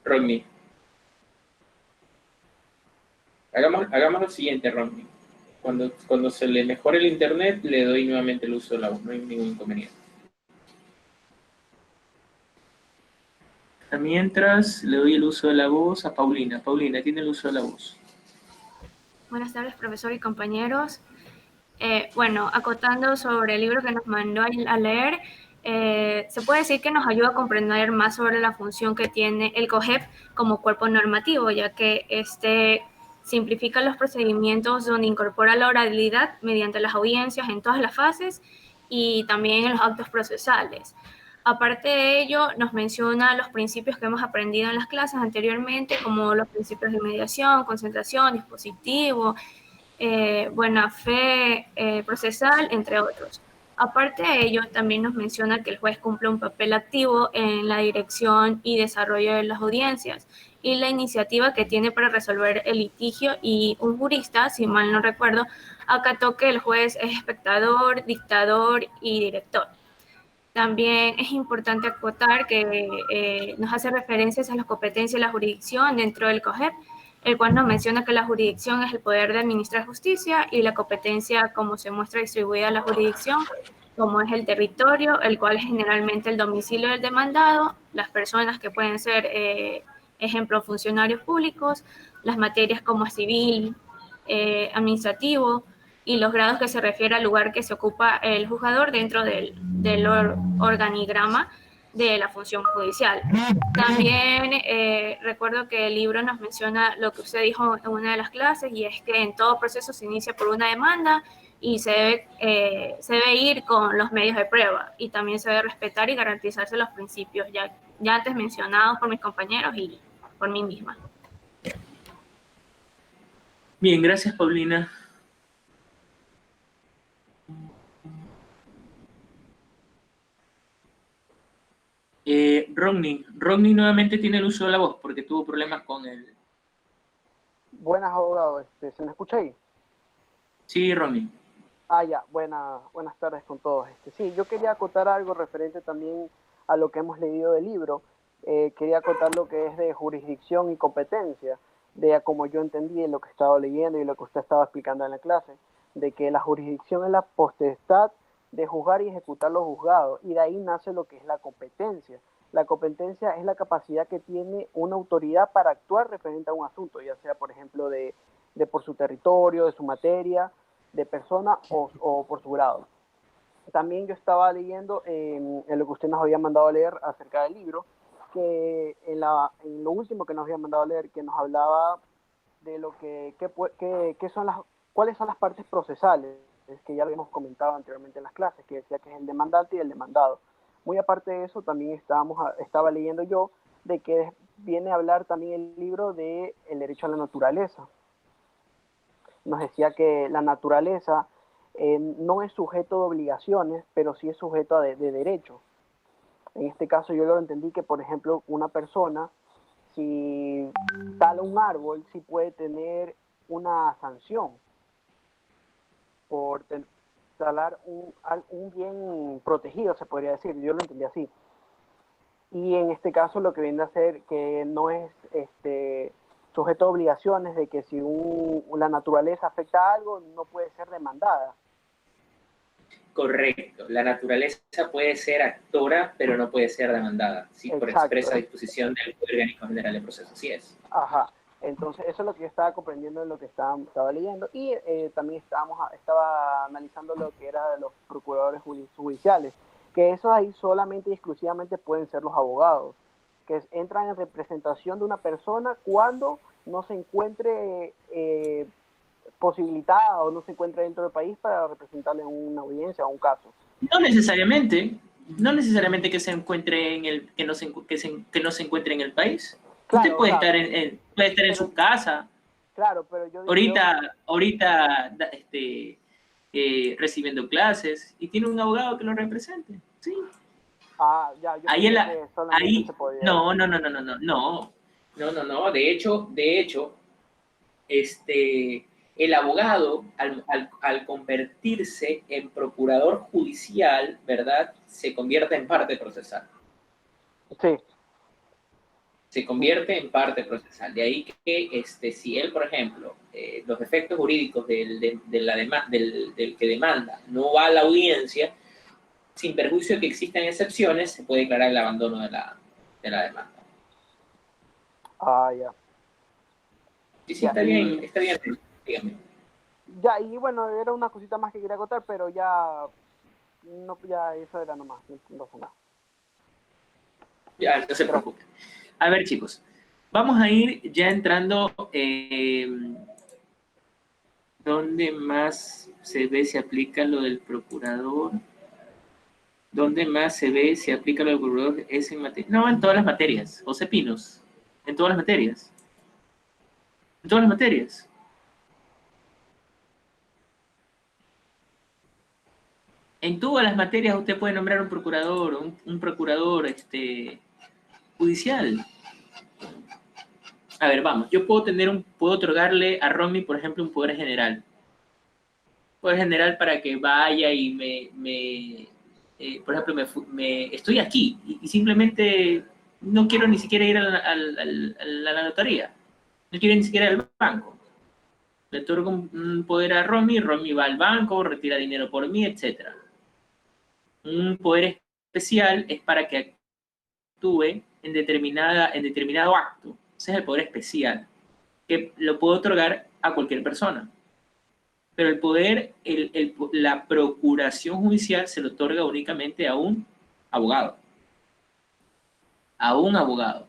Ronnie. Hagamos lo siguiente, Ronnie. Cuando se le mejore el internet, le doy nuevamente el uso de la voz. No hay ningún inconveniente. Mientras, le doy el uso de la voz a Paulina. Paulina, tiene el uso de la voz. Buenas tardes, profesor y compañeros. Bueno, acotando sobre el libro que nos mandó a leer, se puede decir que nos ayuda a comprender más sobre la función que tiene el COGEP como cuerpo normativo, ya que simplifica los procedimientos donde incorpora la oralidad mediante las audiencias en todas las fases y también en los actos procesales. Aparte de ello, nos menciona los principios que hemos aprendido en las clases anteriormente, como los principios de mediación, concentración, dispositivo, buena fe procesal, entre otros. Aparte de ello, también nos menciona que el juez cumple un papel activo en la dirección y desarrollo de las audiencias y la iniciativa que tiene para resolver el litigio, y un jurista, si mal no recuerdo, acató que el juez es espectador, dictador y director. También es importante acotar que nos hace referencias a las competencias de la jurisdicción dentro del COGEP, el cual nos menciona que la jurisdicción es el poder de administrar justicia y la competencia, como se muestra distribuida en la jurisdicción, como es el territorio, el cual es generalmente el domicilio del demandado, las personas que pueden ser, ejemplo, funcionarios públicos, las materias como civil, administrativo, y los grados que se refiere al lugar que se ocupa el juzgador dentro del organigrama de la función judicial. También recuerdo que el libro nos menciona lo que usted dijo en una de las clases, y es que en todo proceso se inicia por una demanda y se debe ir con los medios de prueba, y también se debe respetar y garantizarse los principios ya antes mencionados por mis compañeros y por mí misma. Bien, gracias, Paulina. Rodney nuevamente tiene el uso de la voz porque tuvo problemas con el... Buenas, abogado. ¿Se me escucha ahí? Sí, Rodney. Ya. Buenas tardes con todos. Sí, yo quería acotar algo referente también a lo que hemos leído del libro. Quería acotar lo que es de jurisdicción y competencia, de como yo entendí lo que he estado leyendo y lo que usted estaba explicando en la clase, de que la jurisdicción es la potestad de juzgar y ejecutar los juzgados, y de ahí nace lo que es la competencia. La competencia es la capacidad que tiene una autoridad para actuar referente a un asunto, ya sea, por ejemplo, de por su territorio, de su materia, de persona o por su grado. También yo estaba leyendo en lo que usted nos había mandado a leer acerca del libro, que en lo último que nos había mandado a leer, que nos hablaba de lo cuáles son las partes procesales, que ya lo hemos comentado anteriormente en las clases, que decía que es el demandante y el demandado. Muy aparte de eso, también estaba leyendo yo de que viene a hablar también el libro de el derecho a la naturaleza. Nos decía que la naturaleza no es sujeto de obligaciones, pero sí es sujeto de derechos. En este caso yo lo entendí que, por ejemplo, una persona, si tala un árbol, sí puede tener una sanción por talar un bien protegido, se podría decir. Yo lo entendí así. Y en este caso lo que viene a ser que no es sujeto a obligaciones, de que si la naturaleza afecta a algo, no puede ser demandada. Correcto. La naturaleza puede ser actora, pero no puede ser demandada, ¿sí? Por expresa disposición del Organismo General de Procesos. Así es. Ajá. Entonces, eso es lo que yo estaba comprendiendo en lo que estaba leyendo. Y también estaba analizando lo que era de los procuradores judiciales, que esos ahí solamente y exclusivamente pueden ser los abogados, que entran en representación de una persona cuando no se encuentre posibilitada o no se encuentre dentro del país para representarle en una audiencia o un caso. No necesariamente que se encuentre que no se encuentre en el país. Claro, usted puede estar en su casa. Claro, pero yo ahorita recibiendo clases y tiene un abogado que lo represente. Sí. Ya. No. De hecho, el abogado al convertirse en procurador judicial, ¿verdad? Se convierte en parte procesal. Sí. Se convierte en parte procesal. De ahí que si él, por ejemplo, los efectos jurídicos del que demanda no va a la audiencia, sin perjuicio de que existan excepciones, se puede declarar el abandono de la demanda. Ya. Sí, está bien, dígame. Ya, y bueno, era una cosita más que quería contar, pero ya eso era nomás, no fue nada. Ya, no se preocupe. A ver, chicos, vamos a ir ya entrando ¿dónde más se ve si aplica lo del procurador? ¿Dónde más se ve si aplica lo del procurador? Es en materia. No, en todas las materias. José Pinos. En todas las materias. En todas las materias. En todas las materias usted puede nombrar un procurador, un procurador judicial. A ver, vamos. Yo puedo otorgarle a Romy, por ejemplo, un poder general. Poder general para que vaya y por ejemplo, estoy aquí y simplemente no quiero ni siquiera ir a la notaría. No quiere ni siquiera el banco. Le otorgo un poder a Romy, Romy va al banco, retira dinero por mí, etc. Un poder especial es para que actúe en determinado acto. Ese es el poder especial, que lo puedo otorgar a cualquier persona. Pero el poder, la procuración judicial se le otorga únicamente a un abogado. A un abogado.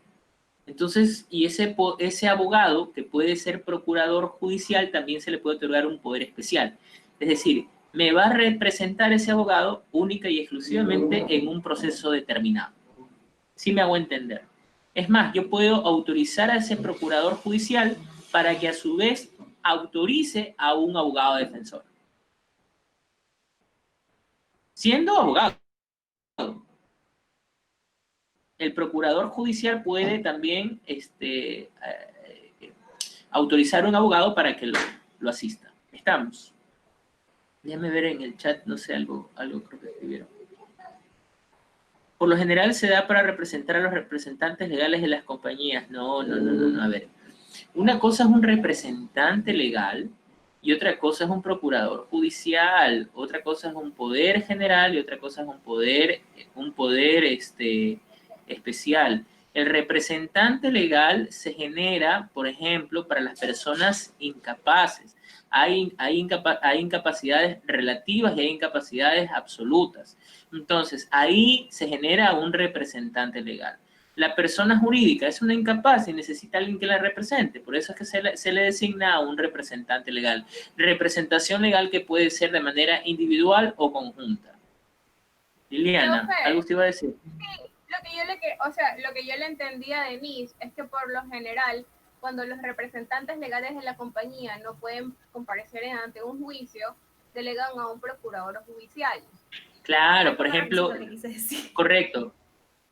Entonces, y ese abogado, que puede ser procurador judicial, también se le puede otorgar un poder especial. Es decir, me va a representar ese abogado única y exclusivamente en un proceso determinado. ¿Sí me hago entender? Es más, yo puedo autorizar a ese procurador judicial para que a su vez autorice a un abogado defensor. Siendo abogado. El procurador judicial puede también autorizar a un abogado para que lo asista. ¿Estamos? Déjame ver en el chat, no sé, algo creo que escribieron. Por lo general se da para representar a los representantes legales de las compañías. No, a ver. Una cosa es un representante legal y otra cosa es un procurador judicial. Otra cosa es un poder general y otra cosa es un poder especial. El representante legal se genera, por ejemplo, para las personas incapaces. Hay incapacidades relativas y hay incapacidades absolutas. Entonces, ahí se genera un representante legal. La persona jurídica es una incapaz y necesita a alguien que la represente. Por eso es que se le designa a un representante legal. Representación legal que puede ser de manera individual o conjunta. Liliana, ¿algo usted iba a decir? Sí, lo que yo le entendía a Denise es que por lo general, cuando los representantes legales de la compañía no pueden comparecer ante un juicio, delegan a un procurador judicial. Claro, por ejemplo, correcto.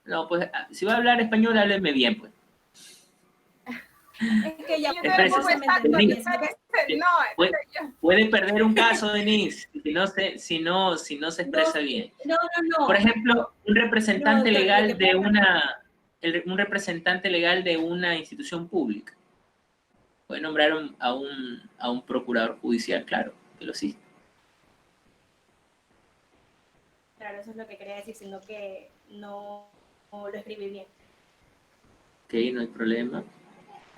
No, pues, si va a hablar español, hábleme bien, pues. Es que ya puede perder un caso, Denise, si no se expresa bien. No. Por ejemplo, un representante legal de un representante legal de una institución pública puede nombrar a un procurador judicial, claro, que lo sí. Claro, eso es lo que quería decir, sino que no lo escribí bien. Ok, no hay problema.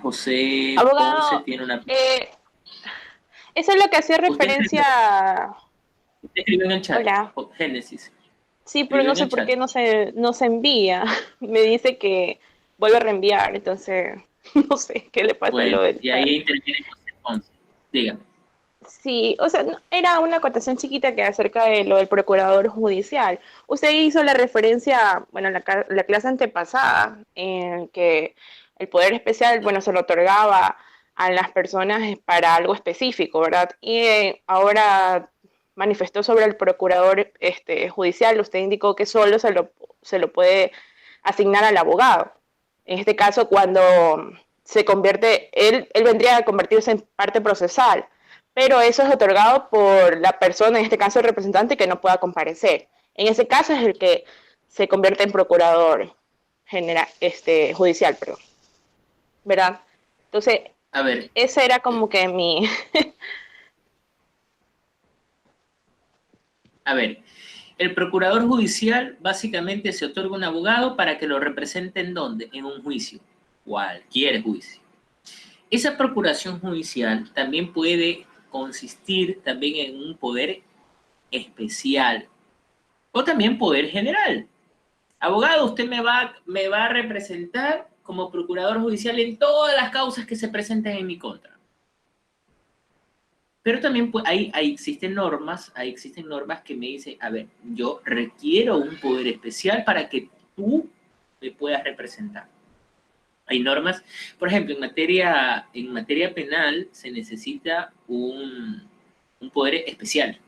José Abogado, Ponce tiene una... eso es lo que hacía referencia... Usted escribió en el chat. Hola. Génesis. Sí, pero no sé por qué no se envía. Me dice que vuelve a reenviar, entonces no sé qué le pasa a lo del chat. Y ahí interviene José Ponce. Dígame. Sí, o sea, era una acotación chiquita que acerca de lo del procurador judicial. Usted hizo la referencia, bueno, la clase antepasada, en que el poder especial, bueno, se lo otorgaba a las personas para algo específico, ¿verdad? Y ahora manifestó sobre el procurador judicial, usted indicó que solo se lo puede asignar al abogado. En este caso, cuando se convierte, él vendría a convertirse en parte procesal, pero eso es otorgado por la persona, en este caso el representante, que no pueda comparecer. En ese caso es el que se convierte en procurador general, judicial, perdón. ¿Verdad? Entonces, a ver, ese era como que mi... A ver, el procurador judicial básicamente se otorga un abogado para que lo represente ¿en dónde? En un juicio, cualquier juicio. Esa procuración judicial también puede consistir también en un poder especial o también poder general. Abogado, usted me va a representar como procurador judicial en todas las causas que se presenten en mi contra. Pero también existen normas que me dicen, a ver, yo requiero un poder especial para que tú me puedas representar. Hay normas, por ejemplo, en materia penal se necesita un poder especial.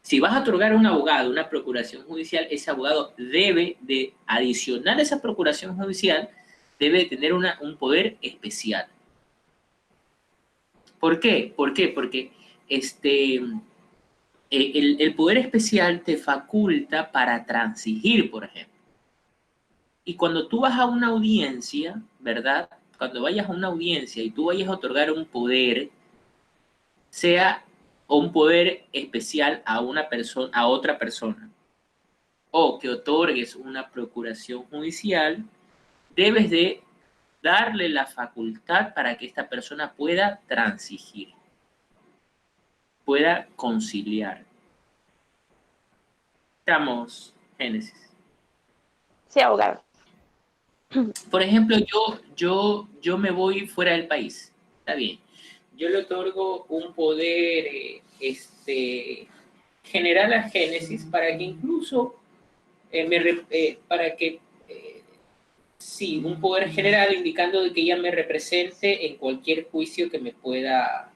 Si vas a otorgar a un abogado una procuración judicial, ese abogado debe de, adicional a esa procuración judicial, debe de tener un poder especial. ¿Por qué? Porque el poder especial te faculta para transigir, por ejemplo. Y cuando tú vas a una audiencia, ¿verdad? cuando vayas a una audiencia y tú vayas a otorgar un poder, sea un poder especial a una persona, a otra persona, o que otorgues una procuración judicial, debes de darle la facultad para que esta persona pueda transigir, pueda conciliar. Estamos, Génesis. Sí, abogado. Por ejemplo, yo me voy fuera del país. Está bien. Yo le otorgo un poder general a Génesis para que incluso sí, un poder general indicando de que ella me represente en cualquier juicio que me pueda,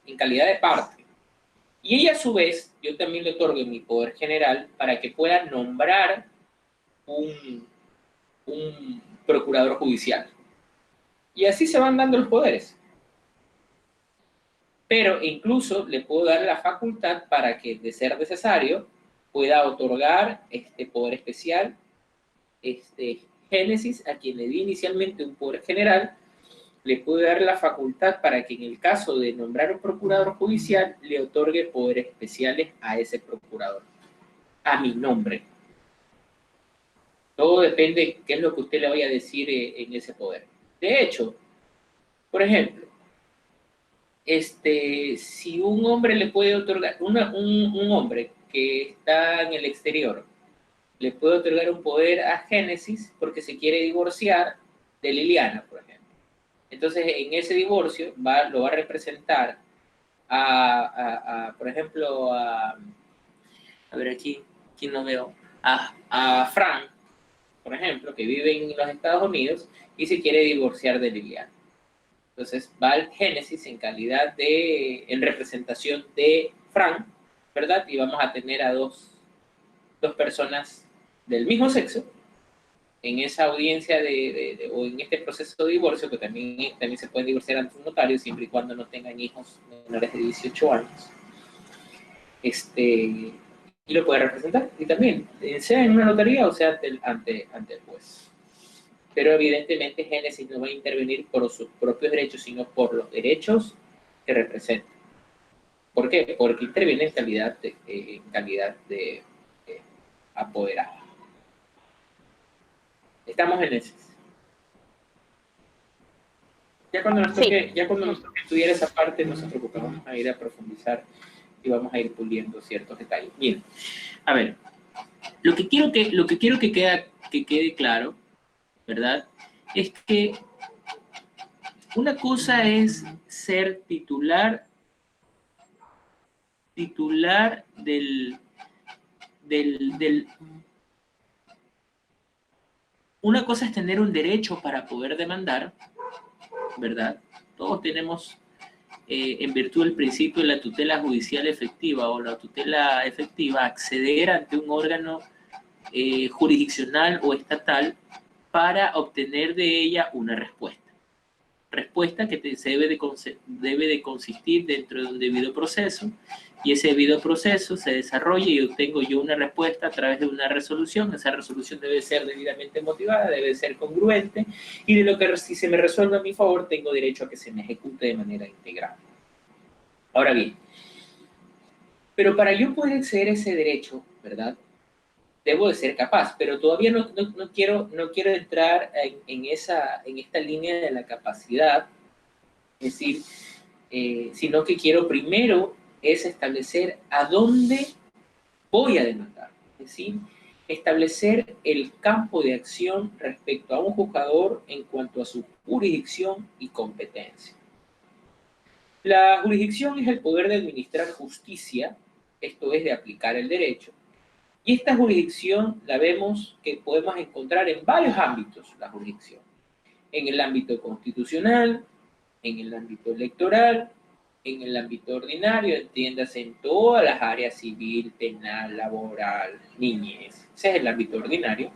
en calidad de parte. Y ella a su vez, yo también le otorgo mi poder general para que pueda nombrar un procurador judicial. Y así se van dando los poderes. Pero incluso le puedo dar la facultad para que, de ser necesario, pueda otorgar este poder especial, Génesis, a quien le di inicialmente un poder general, le puedo dar la facultad para que en el caso de nombrar un procurador judicial, le otorgue poderes especiales a ese procurador, a mi nombre. Todo depende de qué es lo que usted le vaya a decir en ese poder. De hecho, por ejemplo, si un hombre le puede otorgar, un hombre que está en el exterior, le puede otorgar un poder a Génesis porque se quiere divorciar de Liliana, por ejemplo. Entonces, en ese divorcio lo va a representar por ejemplo, a ver aquí, ¿quién lo veo? A Frank, por ejemplo, que vive en los Estados Unidos y se quiere divorciar de Liliana. Entonces va al Génesis en representación de Frank, ¿verdad? Y vamos a tener a dos personas del mismo sexo en esa audiencia o en este proceso de divorcio, que también se pueden divorciar ante un notario siempre y cuando no tengan hijos menores de 18 años. Y lo puede representar, y también, sea en una notaría o sea ante el juez. Pero evidentemente Génesis no va a intervenir por sus propios derechos, sino por los derechos que representa. ¿Por qué? Porque interviene en calidad de apoderado. Estamos en ese. Ya cuando nos toque estudiar esa parte, nosotros vamos a ir a profundizar y vamos a ir puliendo ciertos detalles. Bien, a ver, lo que quiero que quede claro, ¿verdad? Es que una cosa es ser titular una cosa es tener un derecho para poder demandar, ¿verdad? Todos tenemos, en virtud del principio de la tutela judicial efectiva o la tutela efectiva, acceder ante un órgano jurisdiccional o estatal para obtener de ella una respuesta. Respuesta que debe de consistir dentro de un debido proceso, y ese debido proceso se desarrolla y obtengo yo una respuesta a través de una resolución. Esa resolución debe ser debidamente motivada, debe ser congruente, y de lo que si se me resuelve a mi favor, tengo derecho a que se me ejecute de manera integral. Ahora bien, pero para yo poder acceder a ese derecho, ¿verdad?, debo de ser capaz, pero todavía no quiero entrar en esta línea de la capacidad, es decir, sino que quiero primero es establecer a dónde voy a demandar, es decir, establecer el campo de acción respecto a un juzgador en cuanto a su jurisdicción y competencia. La jurisdicción es el poder de administrar justicia, esto es de aplicar el derecho. Y esta jurisdicción la vemos que podemos encontrar en varios ámbitos, la jurisdicción. En el ámbito constitucional, en el ámbito electoral, en el ámbito ordinario, entiéndase en todas las áreas civil, penal, laboral, niñez. Ese es el ámbito ordinario.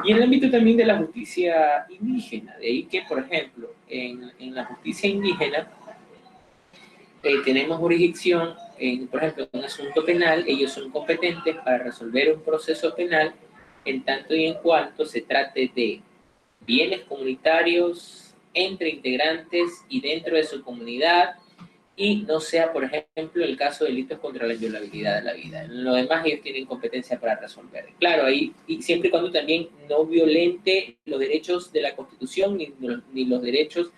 Y en el ámbito también de la justicia indígena. De ahí que, por ejemplo, en la justicia indígena tenemos jurisdicción. Por ejemplo, en un asunto penal, ellos son competentes para resolver un proceso penal en tanto y en cuanto se trate de bienes comunitarios entre integrantes y dentro de su comunidad, y no sea, por ejemplo, el caso de delitos contra la inviolabilidad de la vida. En lo demás ellos tienen competencia para resolver. Claro, ahí, y siempre y cuando también no violente los derechos de la Constitución ni los derechos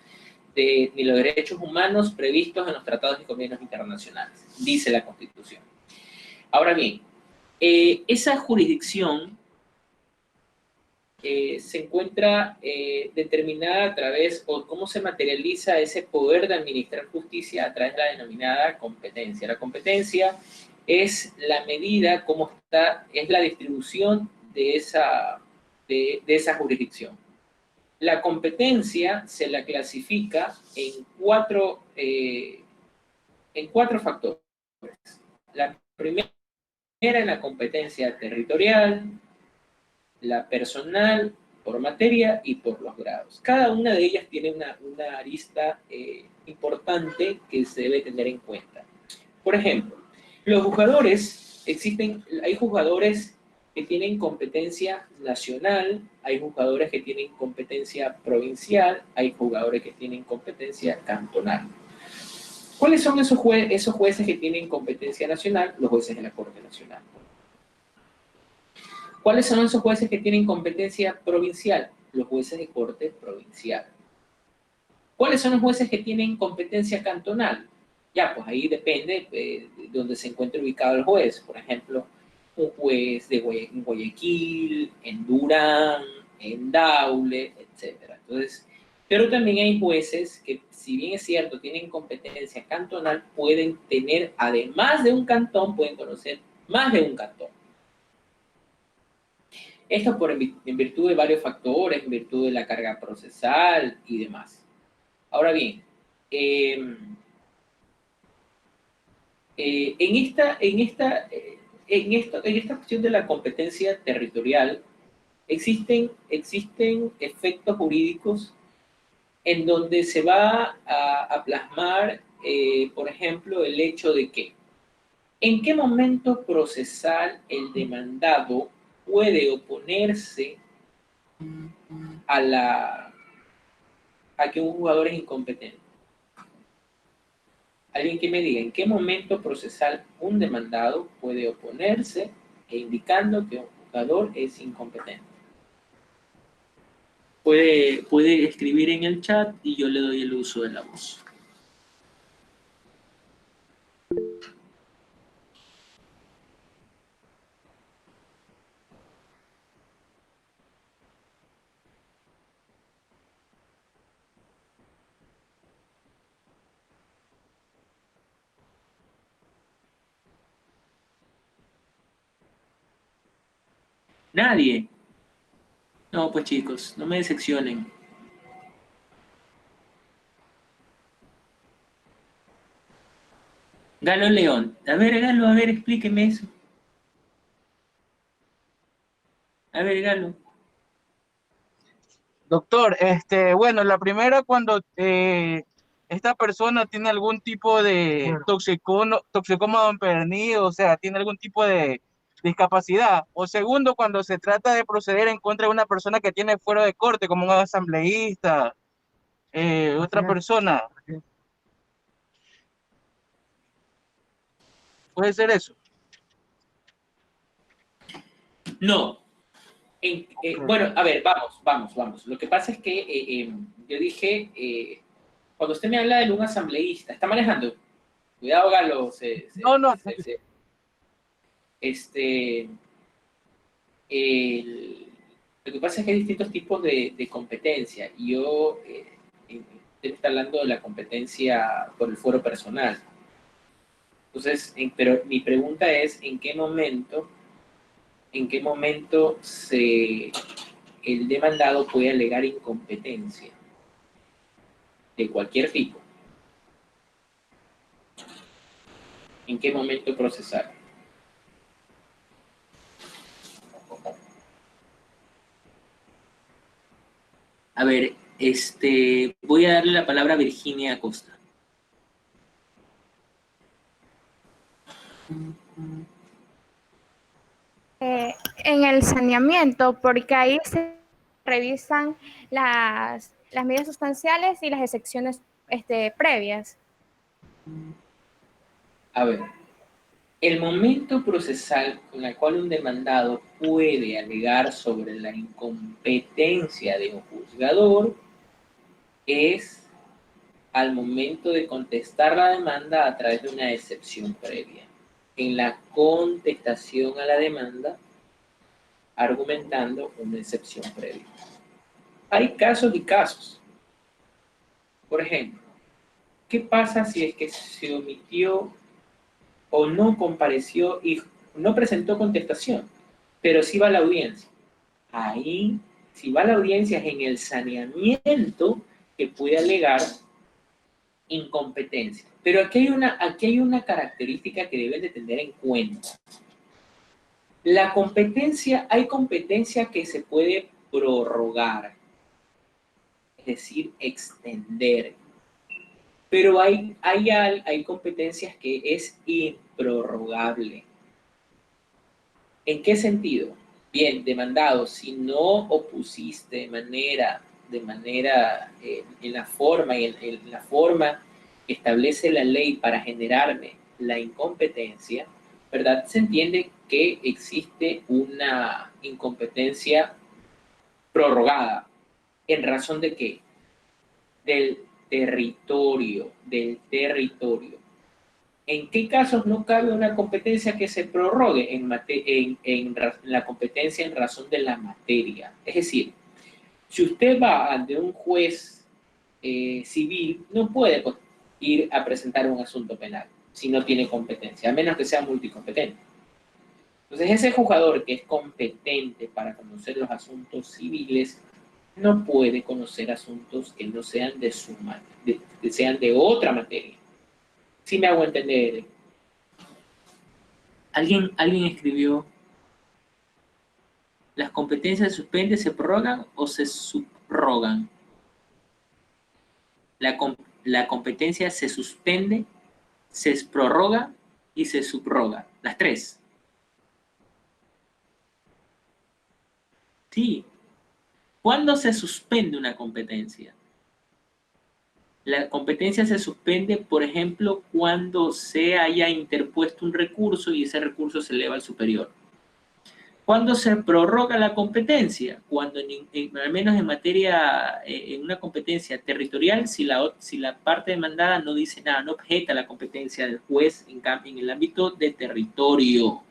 humanos previstos en los tratados y convenios internacionales, dice la Constitución. Ahora bien, esa jurisdicción se encuentra determinada a través, o cómo se materializa ese poder de administrar justicia a través de la denominada competencia. La competencia es la medida, es la distribución de esa jurisdicción. La competencia se la clasifica en cuatro factores. La primera es la competencia territorial, la personal, por materia y por los grados. Cada una de ellas tiene una arista importante que se debe tener en cuenta. Por ejemplo, los juzgadores, hay juzgadores que tienen competencia nacional, hay juzgadores que tienen competencia provincial, hay juzgadores que tienen competencia cantonal. ¿Cuáles son esos jueces que tienen competencia nacional? Los jueces de la Corte Nacional. ¿Cuáles son esos jueces que tienen competencia provincial? Los jueces de corte provincial. ¿Cuáles son los jueces que tienen competencia cantonal? Ya, pues ahí depende de dónde se encuentre ubicado el juez. Por ejemplo, un juez en Guayaquil, en Durán, en Daule, etc. Entonces, pero también hay jueces que, si bien es cierto, tienen competencia cantonal, pueden tener, además de un cantón, pueden conocer más de un cantón. Esto en virtud de varios factores, en virtud de la carga procesal y demás. Ahora bien, en esta cuestión de la competencia territorial, existen efectos jurídicos en donde se va a plasmar, por ejemplo, el hecho de que ¿en qué momento procesal el demandado puede oponerse a que un jugador es incompetente? Alguien que me diga en qué momento procesal un demandado puede oponerse indicando que un jugador es incompetente. Puede escribir en el chat y yo le doy el uso de la voz. Nadie. No, pues chicos, no me decepcionen. Galo León. A ver, Galo, a ver, explíqueme eso. A ver, Galo. Doctor, bueno, la primera cuando esta persona tiene algún tipo de toxicómano empedernido, o sea, tiene algún tipo de discapacidad. O segundo, cuando se trata de proceder en contra de una persona que tiene fuero de corte, como un asambleísta, otra persona. ¿Puede ser eso? No. Bueno, a ver, vamos. Lo que pasa es que yo dije, cuando usted me habla de un asambleísta, ¿está manejando? Cuidado, Galo. No. Lo que pasa es que hay distintos tipos de competencia. Y yo está hablando de la competencia por el fuero personal. Entonces, pero mi pregunta es, ¿en qué momento el demandado puede alegar incompetencia de cualquier tipo? ¿En qué momento procesar? A ver, voy a darle la palabra a Virginia Acosta. En el saneamiento, porque ahí se revisan las las medidas sustanciales y las excepciones previas. A ver, el momento procesal con el cual un demandado puede alegar sobre la incompetencia de un juzgador es al momento de contestar la demanda a través de una excepción previa. En la contestación a la demanda, argumentando una excepción previa. Hay casos y casos. Por ejemplo, ¿qué pasa si es que se omitió o no compareció y no presentó contestación, pero sí va a la audiencia? Ahí, si va a la audiencia, es en el saneamiento que puede alegar incompetencia. Pero aquí hay una característica que deben de tener en cuenta. La competencia, hay competencia que se puede prorrogar, es decir, extender. Pero hay competencias que es improrrogable. ¿En qué sentido? Bien, demandado, si no opusiste en la forma que establece la ley para generarme la incompetencia, ¿verdad? Se entiende que existe una incompetencia prorrogada. ¿En razón de qué? Del territorio. ¿En qué casos no cabe una competencia que se prorrogue? En la competencia en razón de la materia. Es decir, si usted va ante un juez civil, no puede ir a presentar un asunto penal si no tiene competencia, a menos que sea multicompetente. Entonces, ese juzgador que es competente para conocer los asuntos civiles no puede conocer asuntos que no sean que sean de otra materia. ¿Sí me hago entender? Alguien escribió: ¿las competencias se suspenden, se prorrogan o se subrogan? La competencia se suspende, se prorroga y se subroga. Las tres. Sí. ¿Cuándo se suspende una competencia? La competencia se suspende, por ejemplo, cuando se haya interpuesto un recurso y ese recurso se eleva al superior. ¿Cuándo se prorroga la competencia? Cuando, al menos en materia, en una competencia territorial, si la parte demandada no dice nada, no objeta la competencia del juez en el ámbito de territorio.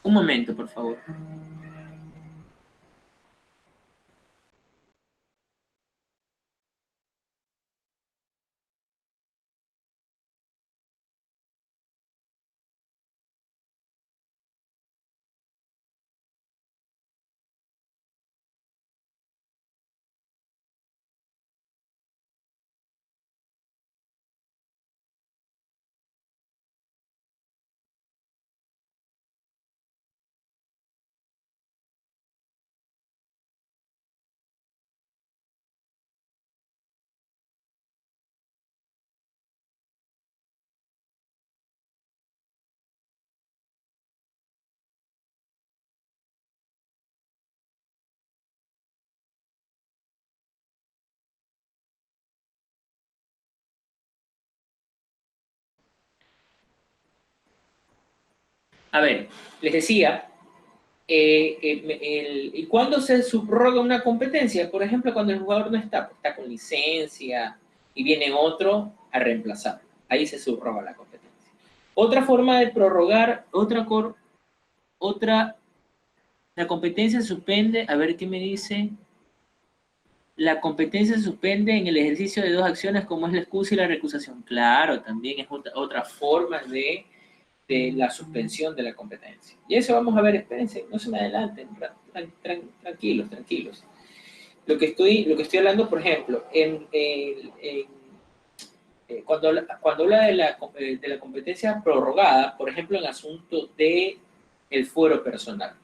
Un momento, por favor. A ver, les decía, ¿y cuándo se subroga una competencia? Por ejemplo, cuando el jugador no está con licencia y viene otro a reemplazar. Ahí se subroga la competencia. Otra forma de prorrogar, la competencia se suspende, a ver qué me dice. La competencia se suspende en el ejercicio de dos acciones como es la excusa y la recusación. Claro, también es otra forma de la suspensión de la competencia. Y eso vamos a ver, espérense, no se me adelanten, tranquilos. Lo que estoy hablando, por ejemplo, cuando habla de la competencia prorrogada, por ejemplo, en asunto de el fuero personal.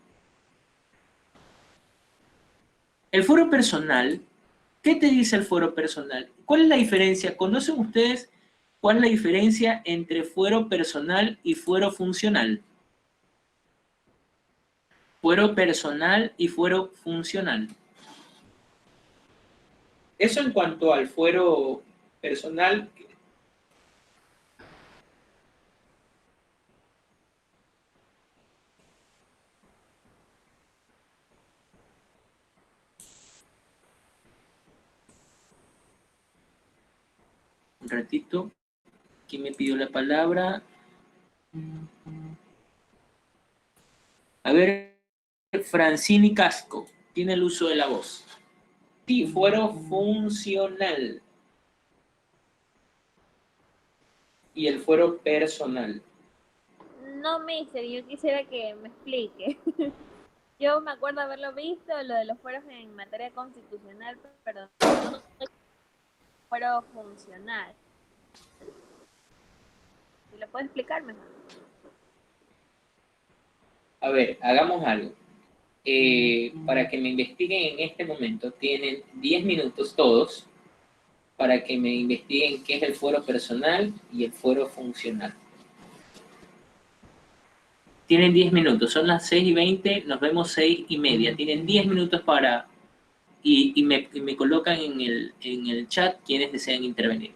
El fuero personal, ¿qué te dice el fuero personal? ¿Cuál es la diferencia? ¿Conocen ustedes cuál es la diferencia entre fuero personal y fuero funcional? fuero personal y fuero funcional. Eso en cuanto al fuero personal. Un ratito. ¿Quién me pidió la palabra? A ver, Francini Casco. Tiene el uso de la voz. Sí, fuero funcional. Y el fuero personal. No, mister, yo quisiera que me explique. Yo me acuerdo haberlo visto, lo de los fueros en materia constitucional, pero no fuero funcional. ¿Si lo puede explicar mejor? A ver, hagamos algo. Para que me investiguen en este momento, tienen 10 minutos todos para que me investiguen qué es el fuero personal y el fuero funcional. Tienen 10 minutos, son las 6:20, nos vemos 6:30. Tienen 10 minutos para... Y me colocan en el chat quienes desean intervenir.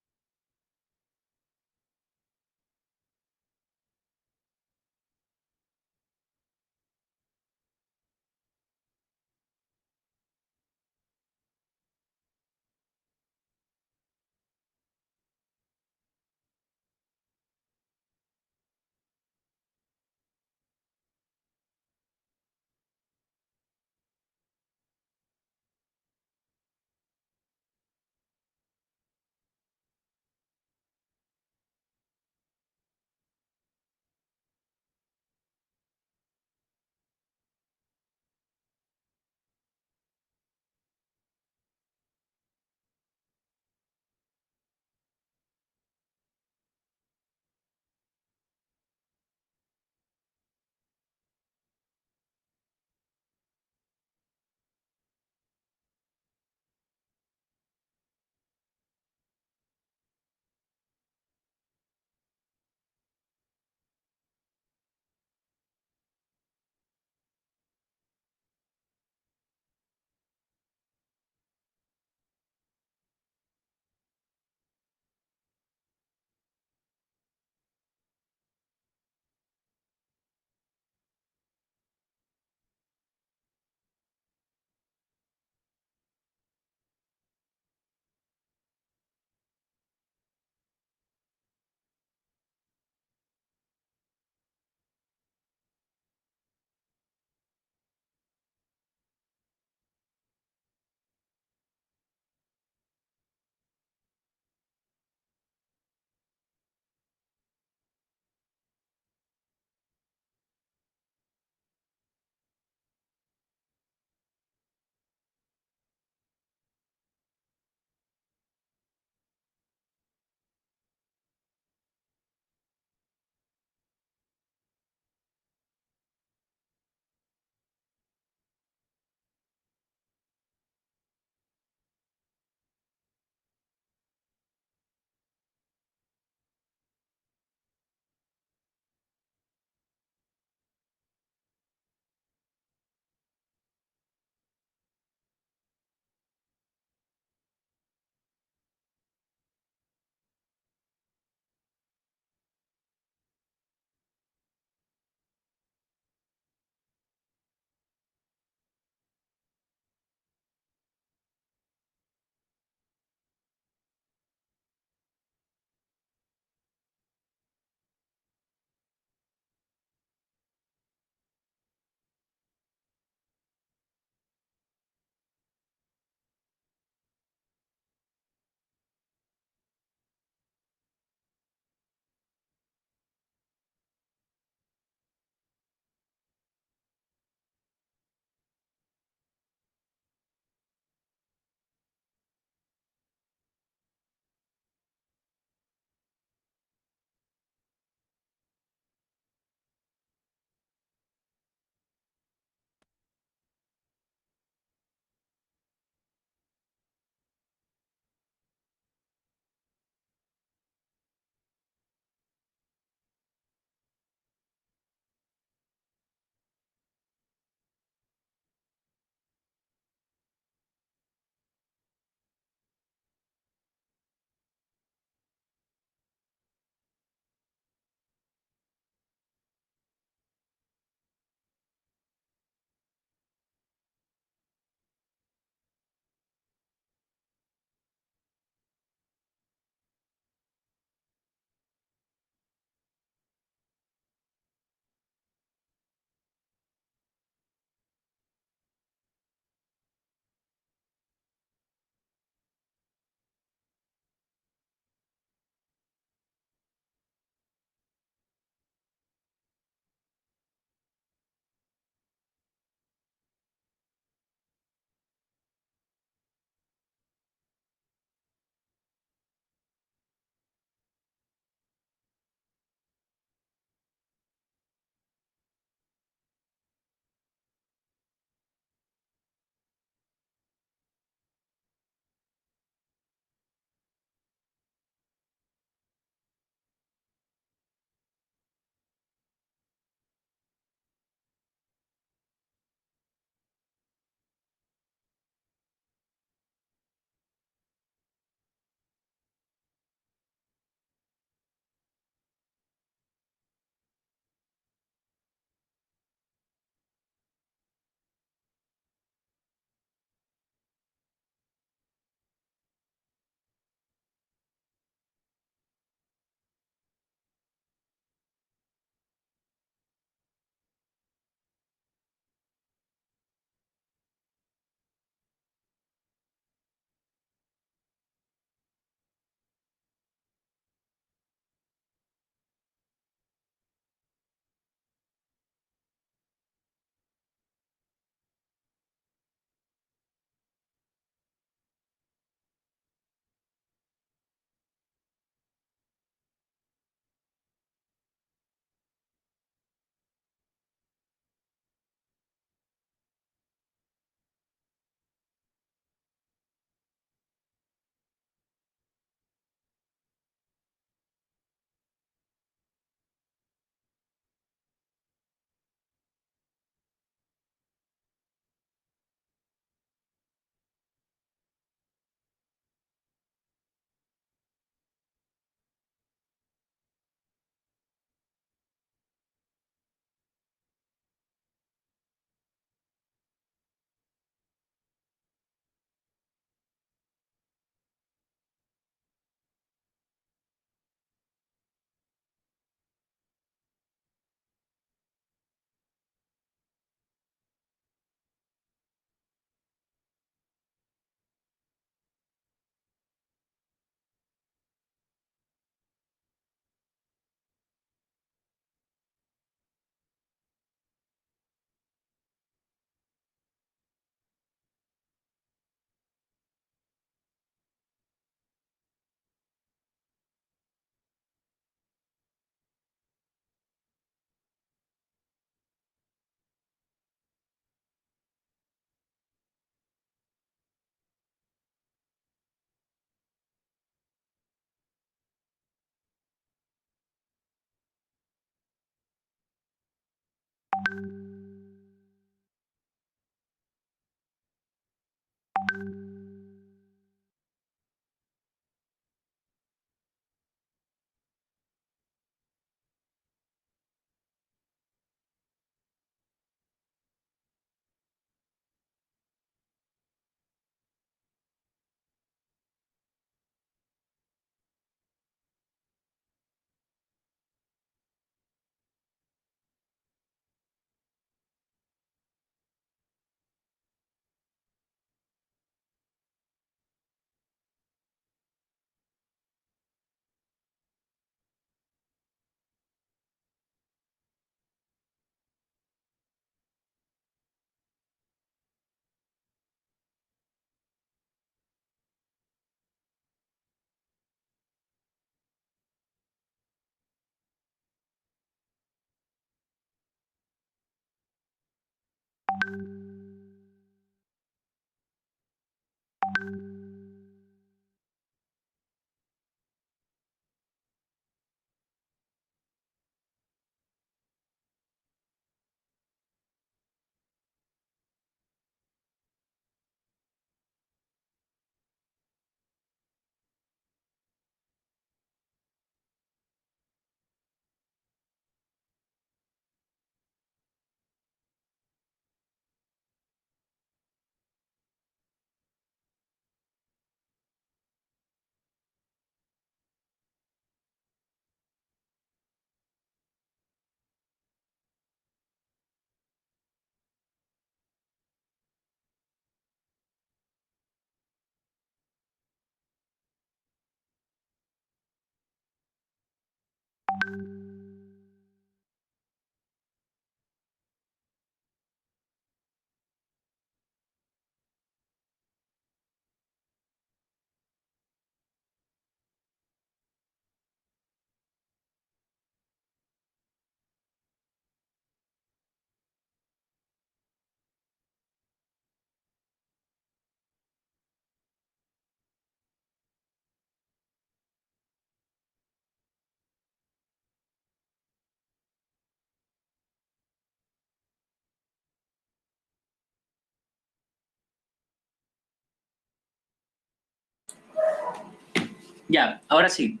Ya, ahora sí.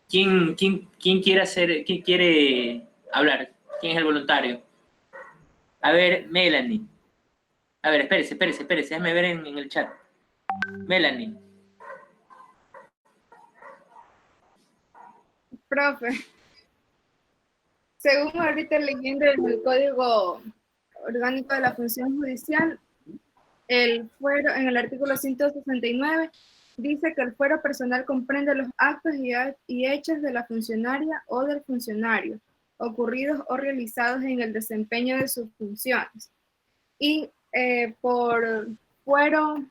¿Quién quiere hablar? ¿Quién es el voluntario? A ver, Melanie. A ver, espérese, déjame ver en el chat. Melanie. Profe, según ahorita leyendo en el Código Orgánico de la Función Judicial, el fuero, en el artículo 169, dice que el fuero personal comprende los actos y hechos de la funcionaria o del funcionario, ocurridos o realizados en el desempeño de sus funciones. Y por fuero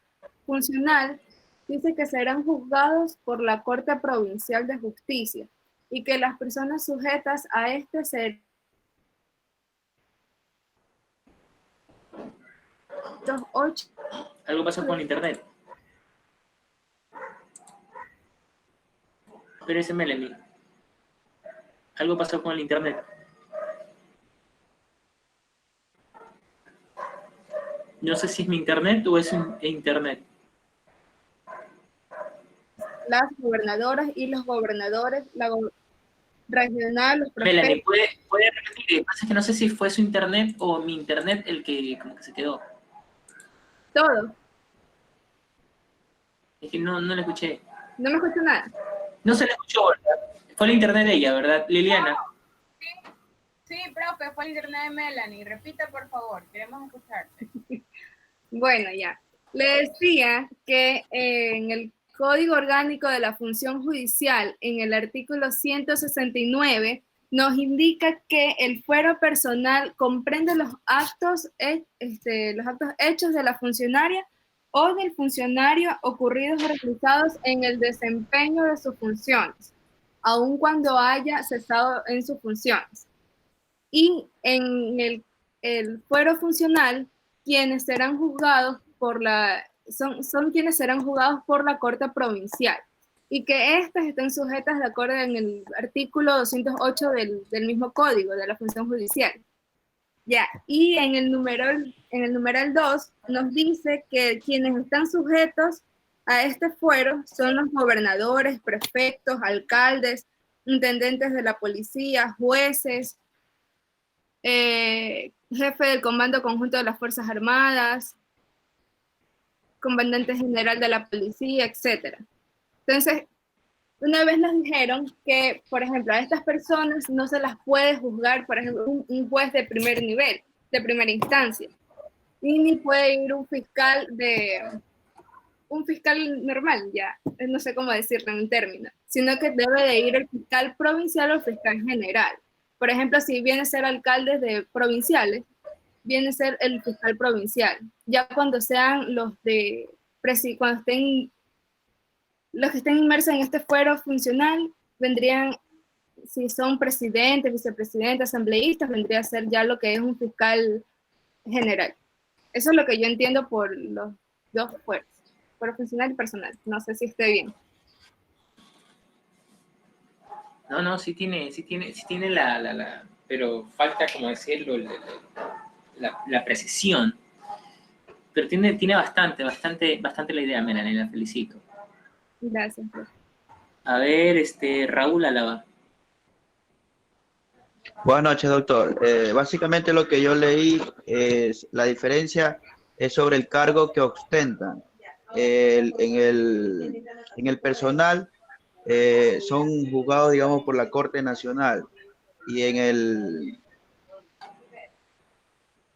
funcional, dice que serán juzgados por la Corte Provincial de Justicia y que las personas sujetas a este serán Algo pasó con el internet. Espérese, Melanie. Algo pasó con el internet. No sé si es mi internet o es internet. las gobernadoras y los gobernadores, regional, los Melanie, prefectos. ¿puede repetir? Lo que pasa es que no sé si fue su internet o mi internet el que como que se quedó. Todo. Es que no le escuché. No me escucho nada. No se le escuchó, ¿verdad? Fue el internet de ella, ¿verdad, Liliana? Sí, profe, fue el internet de Melanie. Repita, por favor, queremos escucharte. Bueno, ya. Le decía que en el Código Orgánico de la Función Judicial, en el artículo 169, nos indica que el fuero personal comprende los actos hechos de la funcionaria o del funcionario ocurridos o realizados en el desempeño de sus funciones, aun cuando haya cesado en sus funciones. Y en el fuero funcional, quienes serán juzgados son quienes serán juzgados por la Corte Provincial y que éstas estén sujetas de acuerdo en el artículo 208 del mismo Código de la Función Judicial. Ya, y en el numeral 2 nos dice que quienes están sujetos a este fuero son los gobernadores, prefectos, alcaldes, intendentes de la policía, jueces, jefe del Comando Conjunto de las Fuerzas Armadas, comandante general de la policía, etc. Entonces, una vez nos dijeron que, por ejemplo, a estas personas no se las puede juzgar, por ejemplo, un juez de primer nivel, de primera instancia, y ni puede ir un fiscal normal, ya, no sé cómo decirlo en un término, sino que debe de ir el fiscal provincial o el fiscal general. Por ejemplo, si viene a ser alcaldes de provinciales, viene a ser el fiscal provincial. Ya cuando sean cuando estén los que estén inmersos en este fuero funcional, vendrían, si son presidentes, vicepresidentes, asambleístas, vendría a ser ya lo que es un fiscal general. Eso es lo que yo entiendo por los dos fueros, fuero funcional y personal. No sé si esté bien. No, sí tiene pero falta, como decirlo, la precisión. Pero tiene bastante la idea, Melanie, la felicito. Gracias, profe. A ver, Raúl Álava. Buenas noches, doctor. Básicamente lo que yo leí es la diferencia es sobre el cargo que ostentan. En el personal son juzgados, digamos, por la Corte Nacional, y en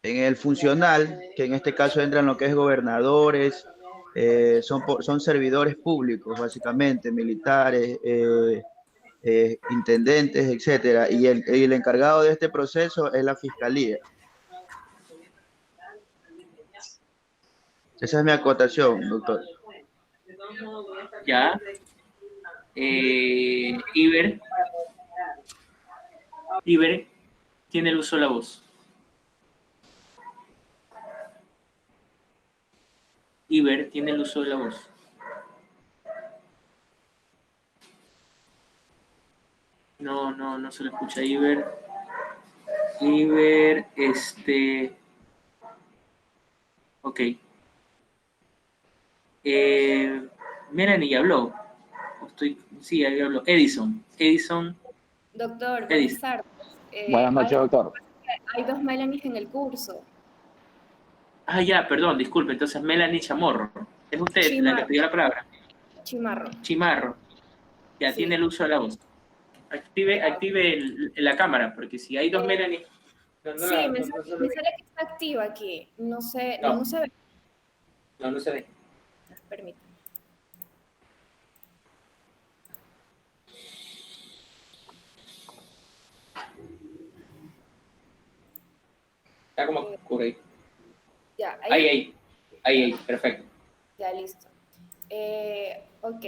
el funcional, que en este caso entran lo que es gobernadores, son servidores públicos, básicamente, militares, intendentes, etcétera, y el encargado de este proceso es la fiscalía. Esa es mi acotación, doctor. Ya. Iber tiene el uso de la voz. Iber tiene el uso de la voz. No se lo escucha a Iber. Ok. Melanie ya habló. Sí, ahí habló. Edison. Doctor, buenas tardes. Buenas noches, doctor. Hay dos Melanies en el curso. Ah, ya, perdón, disculpe. Entonces, Melanie Chamorro. ¿Es usted la que pidió la palabra? Chimarro. Ya sí. Tiene el uso de la voz. Active la cámara, porque si hay dos Melanie... me sale que está activa aquí. No sé, no se ve. No se ve. Permítame. Está como oscuro ahí. Ya, ahí, perfecto. Ya, listo. Ok.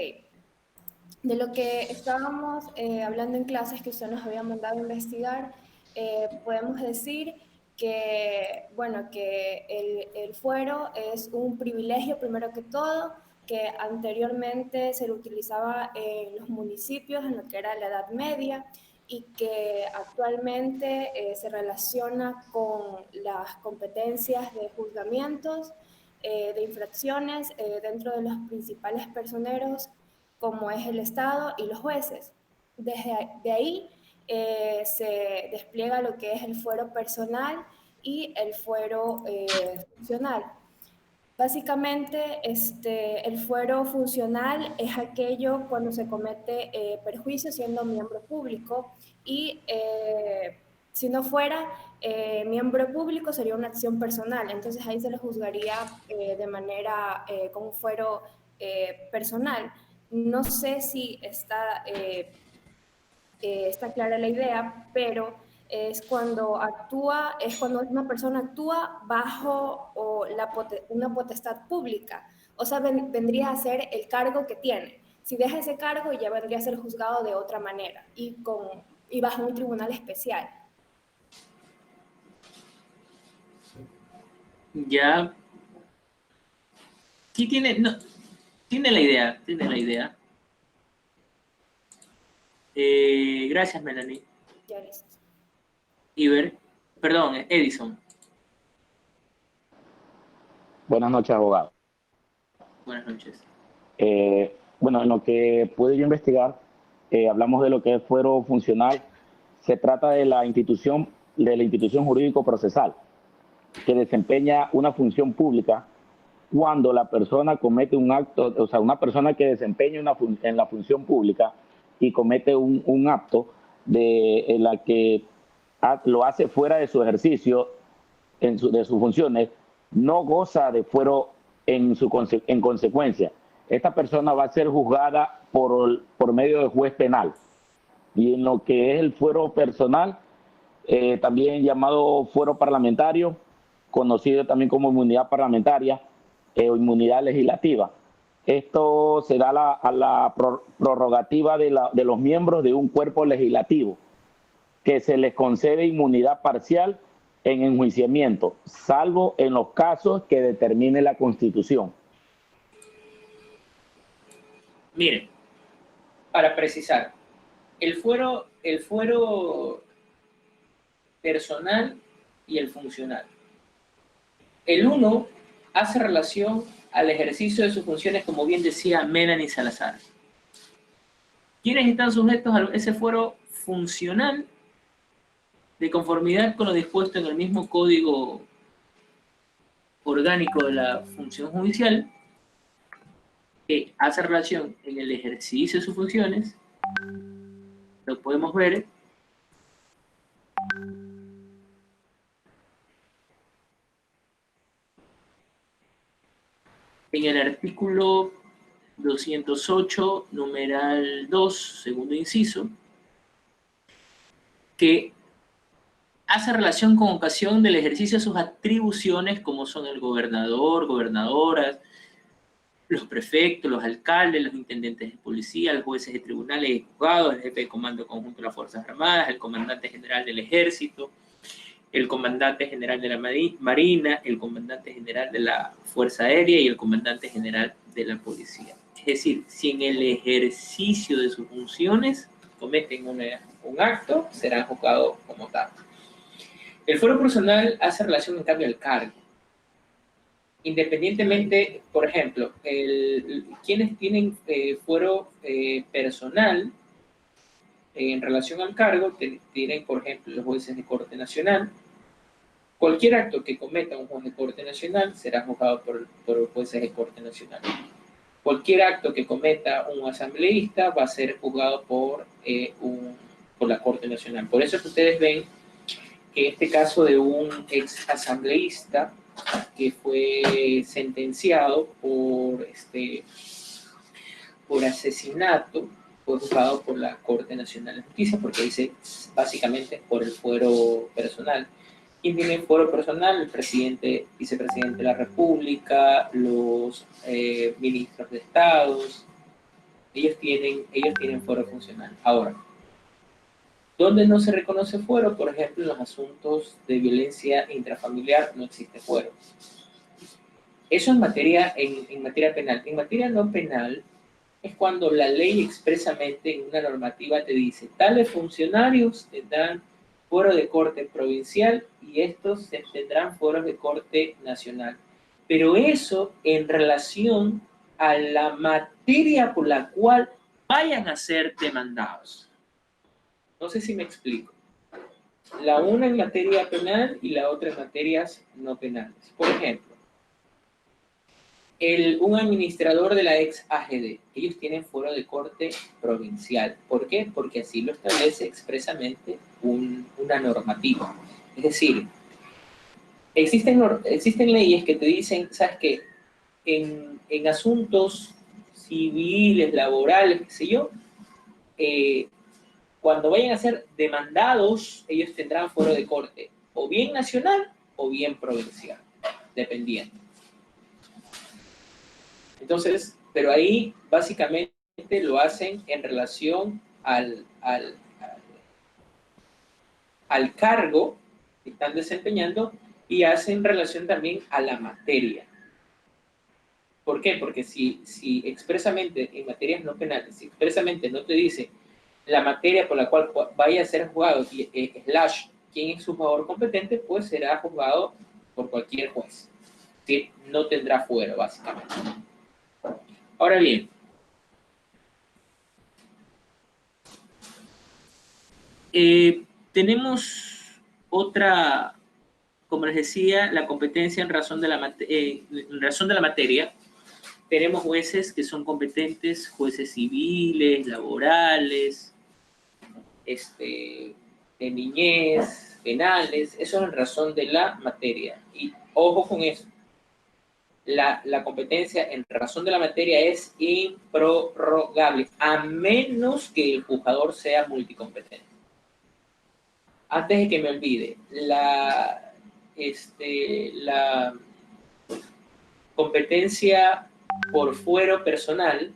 De lo que estábamos hablando en clases que usted nos había mandado a investigar, podemos decir que, bueno, que el fuero es un privilegio, primero que todo, que anteriormente se lo utilizaba en los municipios, en lo que era la Edad Media, y que actualmente se relaciona con las competencias de juzgamientos, de infracciones dentro de los principales personeros, como es el Estado y los jueces. De ahí se despliega lo que es el fuero personal y el fuero funcional. Básicamente, el fuero funcional es aquello cuando se comete perjuicio siendo miembro público, y si no fuera miembro público sería una acción personal. Entonces ahí se le juzgaría de manera con un fuero personal. No sé si está clara la idea, pero es cuando una persona actúa bajo una potestad pública. O sea, vendría a ser el cargo que tiene. Si deja ese cargo, ya vendría a ser juzgado de otra manera y bajo un tribunal especial. Ya. Sí, tiene la idea. Gracias, Melanie. Ya listo. Iber. Perdón, Edison. Buenas noches, abogado. Buenas noches. Bueno, en lo que pude yo investigar, hablamos de lo que es fuero funcional. Se trata de la institución jurídico-procesal que desempeña una función pública cuando la persona comete un acto, o sea, una persona que desempeña en la función pública y comete un acto en la que lo hace fuera de su ejercicio, de sus funciones, no goza de fuero en consecuencia. Esta persona va a ser juzgada por medio de juez penal. Y en lo que es el fuero personal, también llamado fuero parlamentario, conocido también como inmunidad parlamentaria o inmunidad legislativa. Esto se da a la prerrogativa de los miembros de un cuerpo legislativo, que se les concede inmunidad parcial en enjuiciamiento, salvo en los casos que determine la Constitución. Miren, para precisar, el fuero personal y el funcional. El uno hace relación al ejercicio de sus funciones, como bien decía Melanie Salazar. ¿Quiénes están sujetos a ese fuero funcional? De conformidad con lo dispuesto en el mismo Código Orgánico de la Función Judicial, que hace relación en el ejercicio de sus funciones, lo podemos ver en el artículo 208, numeral 2, segundo inciso, que hace relación con ocasión del ejercicio de sus atribuciones, como son el gobernador, gobernadoras, los prefectos, los alcaldes, los intendentes de policía, los jueces de tribunales y juzgados, el jefe de comando conjunto de las Fuerzas Armadas, el comandante general del Ejército, el comandante general de la Marina, el comandante general de la Fuerza Aérea y el comandante general de la Policía. Es decir, si en el ejercicio de sus funciones cometen un acto, serán juzgados como tal. El fuero personal hace relación, en cambio, al cargo. Independientemente, por ejemplo, quienes tienen fuero personal en relación al cargo, tienen, por ejemplo, los jueces de Corte Nacional. Cualquier acto que cometa un juez de Corte Nacional será juzgado por jueces de Corte Nacional. Cualquier acto que cometa un asambleísta va a ser juzgado por la Corte Nacional. Por eso es que ustedes ven que este caso de un ex asambleísta que fue sentenciado por asesinato, fue juzgado por la Corte Nacional de Justicia, porque dice básicamente por el fuero personal. ¿Quién tiene el fuero personal? El presidente, vicepresidente de la República, los ministros de Estados, ellos tienen fuero funcional. Ahora, ¿dónde no se reconoce fuero? Por ejemplo, en los asuntos de violencia intrafamiliar no existe fuero. Eso en materia penal. En materia no penal es cuando la ley expresamente en una normativa te dice tales funcionarios tendrán fuero de corte provincial y estos tendrán fueros de corte nacional. Pero eso en relación a la materia por la cual vayan a ser demandados. No sé si me explico. La una en materia penal y la otra en materias no penales. Por ejemplo, un administrador de la ex AGD, ellos tienen fuero de corte provincial. ¿Por qué? Porque así lo establece expresamente una normativa. Es decir, existen leyes que te dicen, ¿sabes qué? En asuntos civiles, laborales, qué sé yo, cuando vayan a ser demandados, ellos tendrán fuero de corte, o bien nacional o bien provincial, dependiendo. Entonces, pero ahí básicamente lo hacen en relación al cargo que están desempeñando y hacen relación también a la materia. ¿Por qué? Porque si expresamente en materias no penales, si expresamente no te dice la materia por la cual vaya a ser juzgado, quién es su jugador competente, pues será juzgado por cualquier juez. ¿Sí? No tendrá fuero, básicamente. Ahora bien, tenemos otra, como les decía, la competencia en razón de la materia. Tenemos jueces que son competentes, jueces civiles, laborales, de niñez, penales, eso es en razón de la materia. Y ojo con eso, la competencia en razón de la materia es improrrogable, a menos que el juzgador sea multicompetente. Antes de que me olvide, la competencia por fuero personal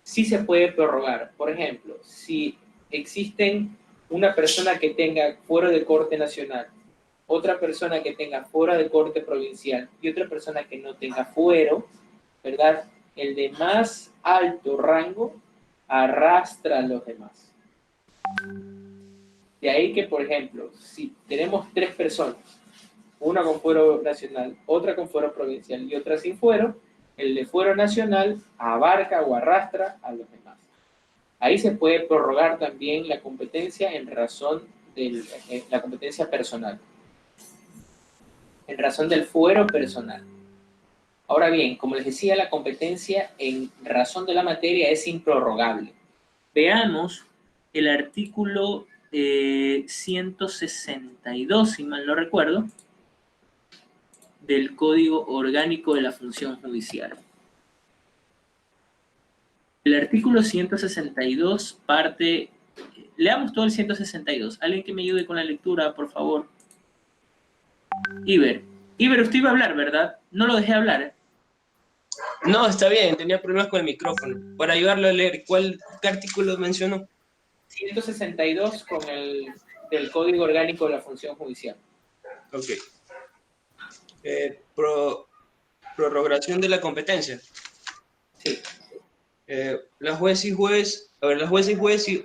sí se puede prorrogar. Por ejemplo, si existen una persona que tenga fuero de corte nacional, otra persona que tenga fuero de corte provincial y otra persona que no tenga fuero, ¿verdad? El de más alto rango arrastra a los demás. De ahí que, por ejemplo, si tenemos 3 personas, una con fuero nacional, otra con fuero provincial y otra sin fuero, el de fuero nacional abarca o arrastra a los demás. Ahí se puede prorrogar también la competencia en razón de la competencia personal, en razón del fuero personal. Ahora bien, como les decía, la competencia en razón de la materia es improrrogable. Veamos el artículo 162, si mal no recuerdo, del Código Orgánico de la Función Judicial. El artículo 162 parte... Leamos todo el 162. Alguien que me ayude con la lectura, por favor. Iber, usted iba a hablar, ¿verdad? No lo dejé hablar. No, está bien, tenía problemas con el micrófono. Para ayudarlo a leer, ¿qué artículo mencionó? 162 con el del Código Orgánico de la Función Judicial. Ok. Prorrogación de la competencia. Sí. La juez y juez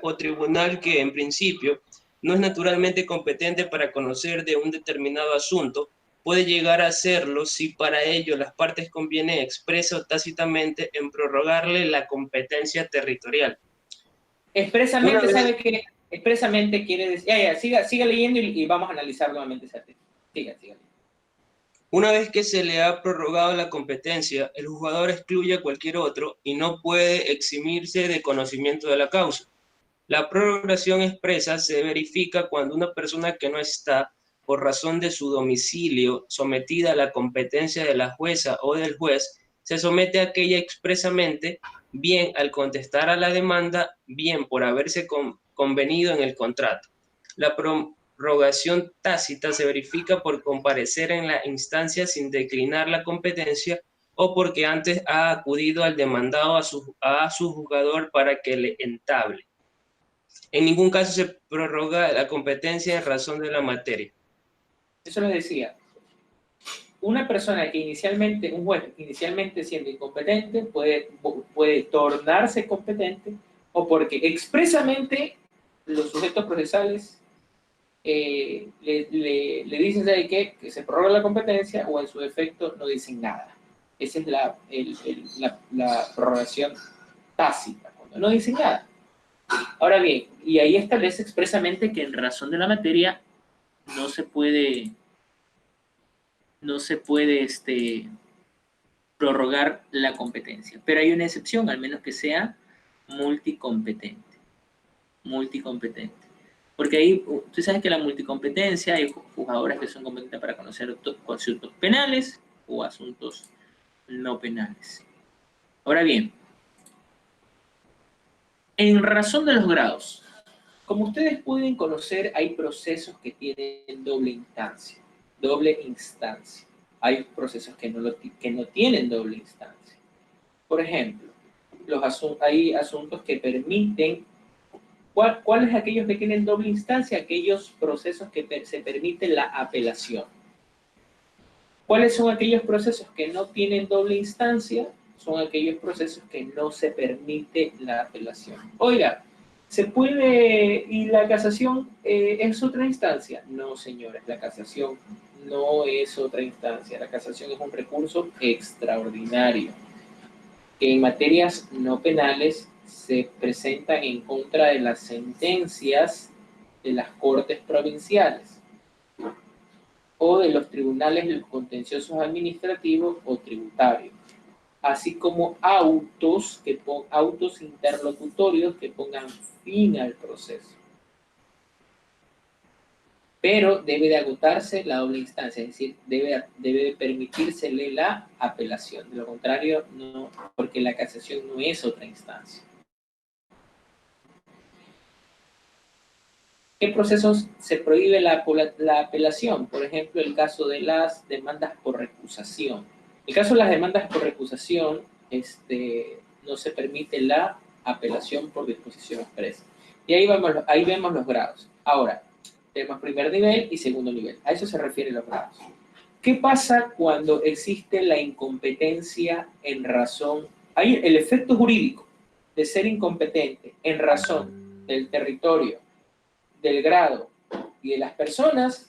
o tribunal que en principio no es naturalmente competente para conocer de un determinado asunto, puede llegar a hacerlo si para ello las partes conviene expresa o tácitamente en prorrogarle la competencia territorial. Expresamente, ¿sabe qué? Expresamente quiere decir... siga leyendo y vamos a analizar nuevamente ese artículo. Siga. Una vez que se le ha prorrogado la competencia, el juzgador excluye a cualquier otro y no puede eximirse de conocimiento de la causa. La prorrogación expresa se verifica cuando una persona que no está, por razón de su domicilio, sometida a la competencia de la jueza o del juez, se somete a aquella expresamente, bien al contestar a la demanda, bien por haberse convenido en el contrato. La prorrogación tácita se verifica por comparecer en la instancia sin declinar la competencia o porque antes ha acudido al demandado a su juzgador para que le entable. En ningún caso se prorroga la competencia en razón de la materia. Eso les decía. Una persona que inicialmente, un juez inicialmente siendo incompetente, puede tornarse competente o porque expresamente los sujetos procesales le dicen, ¿sabe qué? Que se prorroga la competencia o en su defecto no dicen nada. Esa es la prorrogación tácita, cuando no dicen nada. Ahora bien, y ahí establece expresamente que en razón de la materia no se puede prorrogar la competencia. Pero hay una excepción, al menos que sea multicompetente. Porque ahí, tú sabes que la multicompetencia, hay juzgadores que son competentes para conocer asuntos penales o asuntos no penales. Ahora bien, en razón de los grados, como ustedes pueden conocer, hay procesos que tienen doble instancia. Hay procesos que no tienen doble instancia. Por ejemplo, hay asuntos que permiten... ¿Cuáles aquellos que tienen doble instancia? Aquellos procesos que se permite la apelación. ¿Cuáles son aquellos procesos que no tienen doble instancia? Son aquellos procesos que no se permite la apelación. Oiga, ¿Se puede, y la casación es otra instancia? No, señores, la casación no es otra instancia. La casación es un recurso extraordinario que en materias no penales se presentan en contra de las sentencias de las cortes provinciales o de los tribunales contenciosos administrativos o tributarios, así como autos interlocutorios que pongan fin al proceso. Pero debe de agotarse la doble instancia, es decir, debe de permitírsele la apelación. De lo contrario, no, porque la casación no es otra instancia. ¿Qué procesos se prohíbe la apelación? Por ejemplo, el caso de las demandas por recusación. En el caso de las demandas por recusación, no se permite la apelación por disposición expresa. Y ahí vemos los grados. Ahora, tenemos primer nivel y segundo nivel. A eso se refieren los grados. ¿Qué pasa cuando existe la incompetencia en razón? Hay el efecto jurídico de ser incompetente en razón del territorio, del grado y de las personas,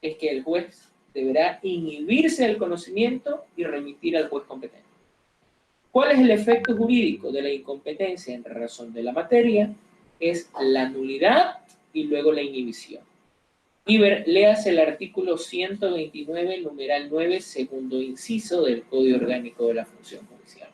es que el juez deberá inhibirse del conocimiento y remitir al juez competente. ¿Cuál es el efecto jurídico de la incompetencia en razón de la materia? Es la nulidad y luego la inhibición. Iber, léase el artículo 129, numeral 9, segundo inciso del Código Orgánico de la Función Judicial.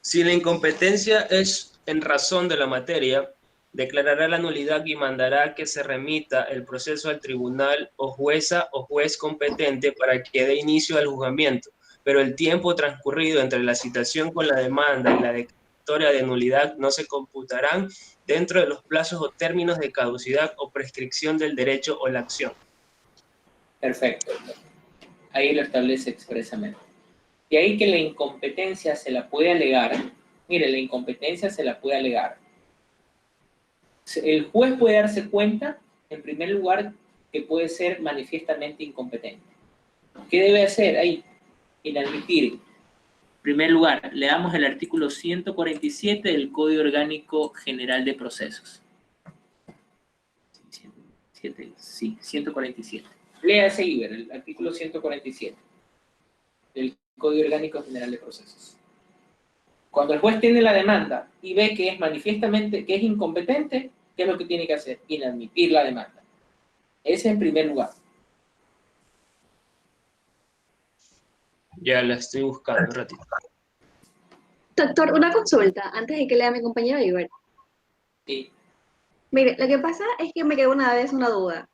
Si la incompetencia es en razón de la materia, declarará la nulidad y mandará que se remita el proceso al tribunal o jueza o juez competente para que dé inicio al juzgamiento, pero el tiempo transcurrido entre la citación con la demanda y la declaratoria de nulidad no se computarán dentro de los plazos o términos de caducidad o prescripción del derecho o la acción. Perfecto. Ahí lo establece expresamente. De ahí que la incompetencia se la puede alegar. Mire, la incompetencia se la puede alegar. El juez puede darse cuenta, en primer lugar, que puede ser manifiestamente incompetente. ¿Qué debe hacer ahí? Inadmitir. En primer lugar, leamos el artículo 147 del Código Orgánico General de Procesos. Sí, 147. Léase, Iber, el artículo 147 del Código Orgánico General de Procesos. Cuando el juez tiene la demanda y ve que es manifiestamente, que es incompetente, ¿qué es lo que tiene que hacer? Inadmitir la demanda. Ese en primer lugar. Ya la estoy buscando un ratito. Doctor, una consulta, antes de que lea a mi compañero Iber. Sí. Mire, lo que pasa es que me quedó una vez una duda.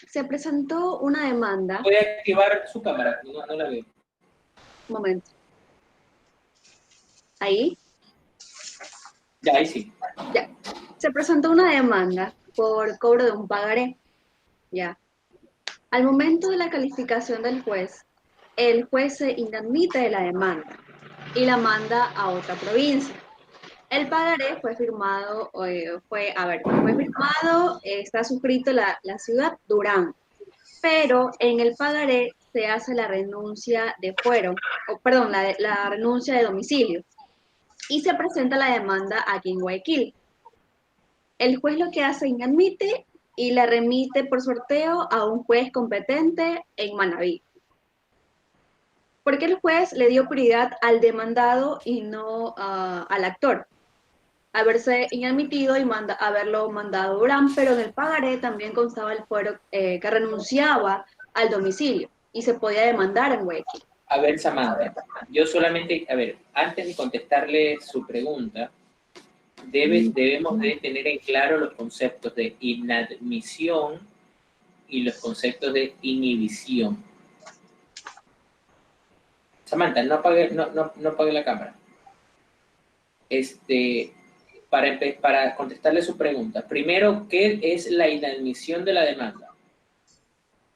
Se presentó una demanda. Voy a activar su cámara, no la veo. Un momento. ¿Ahí? Ya, ahí sí. Ya. Se presentó una demanda por cobro de un pagaré. Ya. Al momento de la calificación del juez, el juez se inadmite de la demanda y la manda a otra provincia. El pagaré fue firmado, está suscrito la ciudad Durán, pero en el pagaré se hace la renuncia de fuero, la renuncia de domicilio, y se presenta la demanda aquí en Guayaquil. El juez lo que hace inadmite y la remite por sorteo a un juez competente en Manabí. ¿Por qué el juez le dio prioridad al demandado y no al actor? Haberse inadmitido y haberlo mandado a Durán, pero en el pagaré también constaba el fuero que renunciaba al domicilio y se podía demandar en Guayaquil. A ver, Samantha, yo solamente, antes de contestarle su pregunta, debemos de tener en claro los conceptos de inadmisión y los conceptos de inhibición. Samantha, no apague la cámara. Para contestarle su pregunta, primero, ¿qué es la inadmisión de la demanda?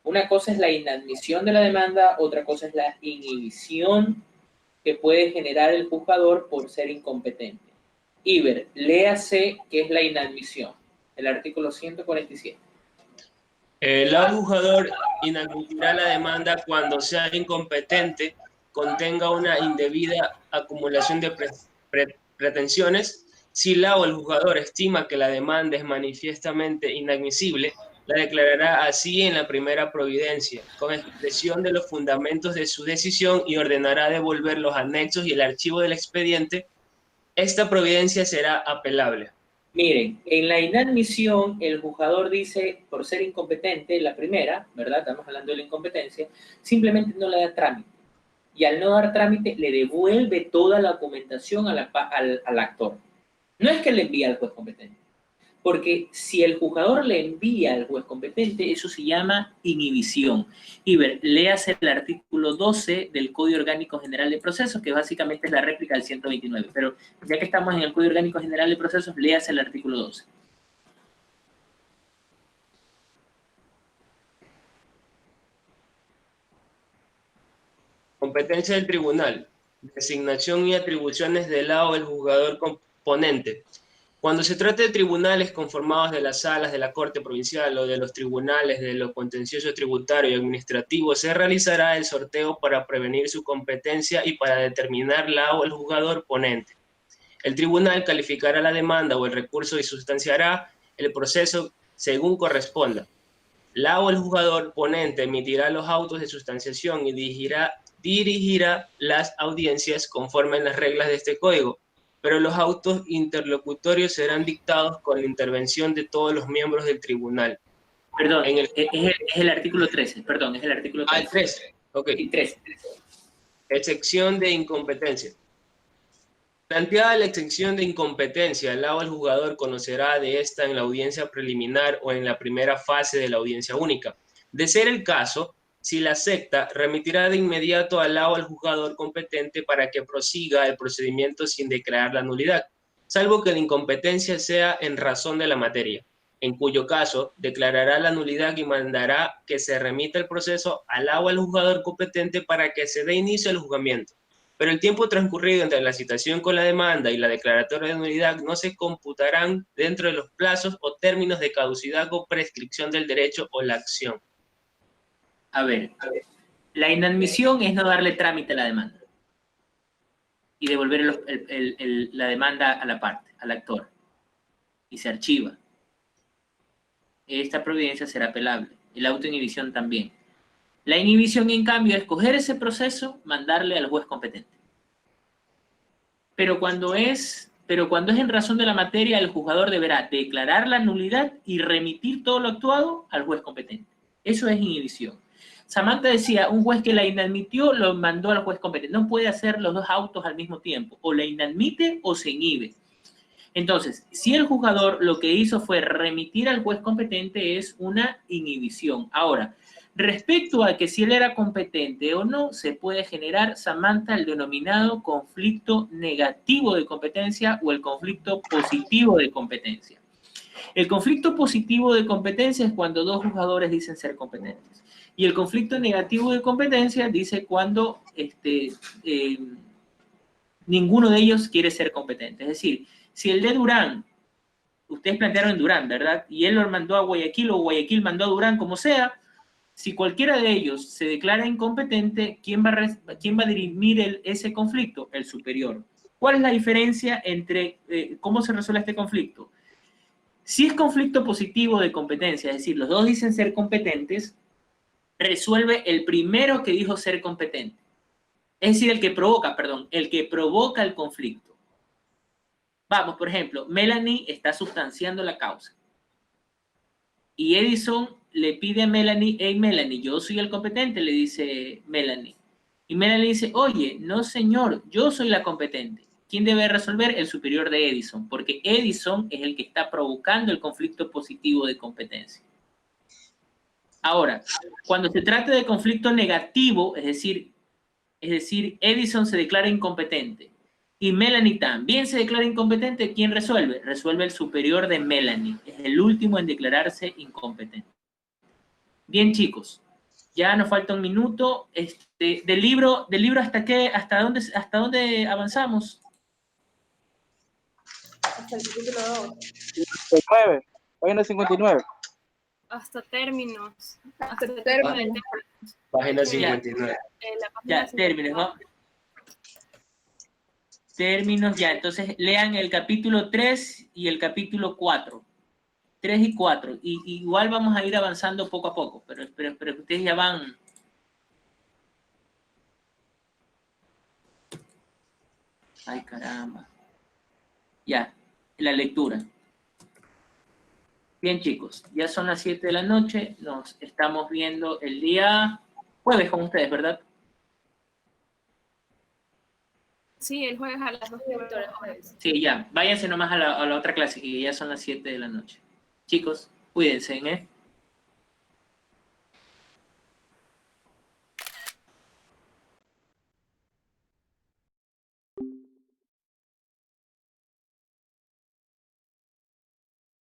Una cosa es la inadmisión de la demanda, otra cosa es la inhibición que puede generar el juzgador por ser incompetente. Iber, léase qué es la inadmisión, el artículo 147. El juzgador inadmitirá la demanda cuando sea incompetente, contenga una indebida acumulación de pretensiones. Si la o el juzgador estima que la demanda es manifiestamente inadmisible, la declarará así en la primera providencia, con expresión de los fundamentos de su decisión, y ordenará devolver los anexos y el archivo del expediente. Esta providencia será apelable. Miren, en la inadmisión, el juzgador dice, por ser incompetente, la primera, ¿verdad? Estamos hablando de la incompetencia, simplemente no le da trámite. Y al no dar trámite, le devuelve toda la documentación al actor. No es que le envíe al juez competente. Porque si el juzgador le envía al juez competente, eso se llama inhibición. Iber, léase el artículo 12 del Código Orgánico General de Procesos, que básicamente es la réplica del 129. Pero ya que estamos en el Código Orgánico General de Procesos, léase el artículo 12. Competencia del tribunal. Designación y atribuciones del lado del juzgador componente. Cuando se trate de tribunales conformados de las salas de la Corte Provincial o de los tribunales de lo contencioso tributario y administrativo, se realizará el sorteo para prevenir su competencia y para determinar la o el juzgador ponente. El tribunal calificará la demanda o el recurso y sustanciará el proceso según corresponda. La o el juzgador ponente emitirá los autos de sustanciación y dirigirá las audiencias conforme a las reglas de este código, pero los autos interlocutorios serán dictados con la intervención de todos los miembros del tribunal. Perdón, es el artículo 13, perdón, es el artículo 13. Ah, el 13, ok. Sí, 13. Excepción de incompetencia. Planteada la excepción de incompetencia, el lado del juzgador conocerá de esta en la audiencia preliminar o en la primera fase de la audiencia única. De ser el caso, si la acepta, remitirá de inmediato al lado al juzgador competente para que prosiga el procedimiento sin declarar la nulidad, salvo que la incompetencia sea en razón de la materia, en cuyo caso declarará la nulidad y mandará que se remita el proceso al lado al juzgador competente para que se dé inicio al juzgamiento. Pero el tiempo transcurrido entre la citación con la demanda y la declaratoria de nulidad no se computarán dentro de los plazos o términos de caducidad o prescripción del derecho o la acción. A ver, la inadmisión es no darle trámite a la demanda y devolver la demanda a la parte, al actor, y se archiva. Esta providencia será apelable. La autoinhibición también. La inhibición, en cambio, es coger ese proceso, mandarle al juez competente. Pero cuando es en razón de la materia, el juzgador deberá declarar la nulidad y remitir todo lo actuado al juez competente. Eso es inhibición. Samantha decía, un juez que la inadmitió lo mandó al juez competente. No puede hacer los dos autos al mismo tiempo. O la inadmite o se inhibe. Entonces, si el juzgador lo que hizo fue remitir al juez competente, es una inhibición. Ahora, respecto a que si él era competente o no, se puede generar, Samantha, el denominado conflicto negativo de competencia o el conflicto positivo de competencia. El conflicto positivo de competencia es cuando dos juzgadores dicen ser competentes. Y el conflicto negativo de competencia dice cuando ninguno de ellos quiere ser competente. Es decir, si el de Durán, ustedes plantearon en Durán, ¿verdad? Y él lo mandó a Guayaquil o Guayaquil mandó a Durán, como sea, si cualquiera de ellos se declara incompetente, ¿quién va a dirimir ese conflicto? El superior. ¿Cuál es la diferencia entre cómo se resuelve este conflicto? Si es conflicto positivo de competencia, es decir, los dos dicen ser competentes, resuelve el primero que dijo ser competente. Es decir, el que provoca el conflicto. Vamos, por ejemplo, Melanie está sustanciando la causa. Y Edison le pide a Melanie, hey Melanie, yo soy el competente, le dice Melanie. Y Melanie dice, oye, no señor, yo soy la competente. ¿Quién debe resolver? El superior de Edison, porque Edison es el que está provocando el conflicto positivo de competencia. Ahora, cuando se trata de conflicto negativo, es decir, Edison se declara incompetente y Melanie también se declara incompetente, ¿quién resuelve? Resuelve el superior de Melanie, es el último en declararse incompetente. Bien, chicos, ya nos falta un minuto. Del libro ¿hasta dónde avanzamos? Hasta el capítulo 2. 59, página 59. hasta términos. Hasta términos. Página 59. Ya, términos, ¿no? Términos, ya. Entonces, lean el capítulo 3 y el capítulo 4. 3 y 4. Y igual vamos a ir avanzando poco a poco, pero ustedes ya van... Ay, caramba. Ya, la lectura. Bien, chicos, ya son las 7 de la noche. Nos estamos viendo el día jueves con ustedes, ¿verdad? Sí, el jueves a las 2 de Sí, ya. Váyanse nomás a la otra clase, que ya son las 7 de la noche. Chicos, cuídense, ¿eh?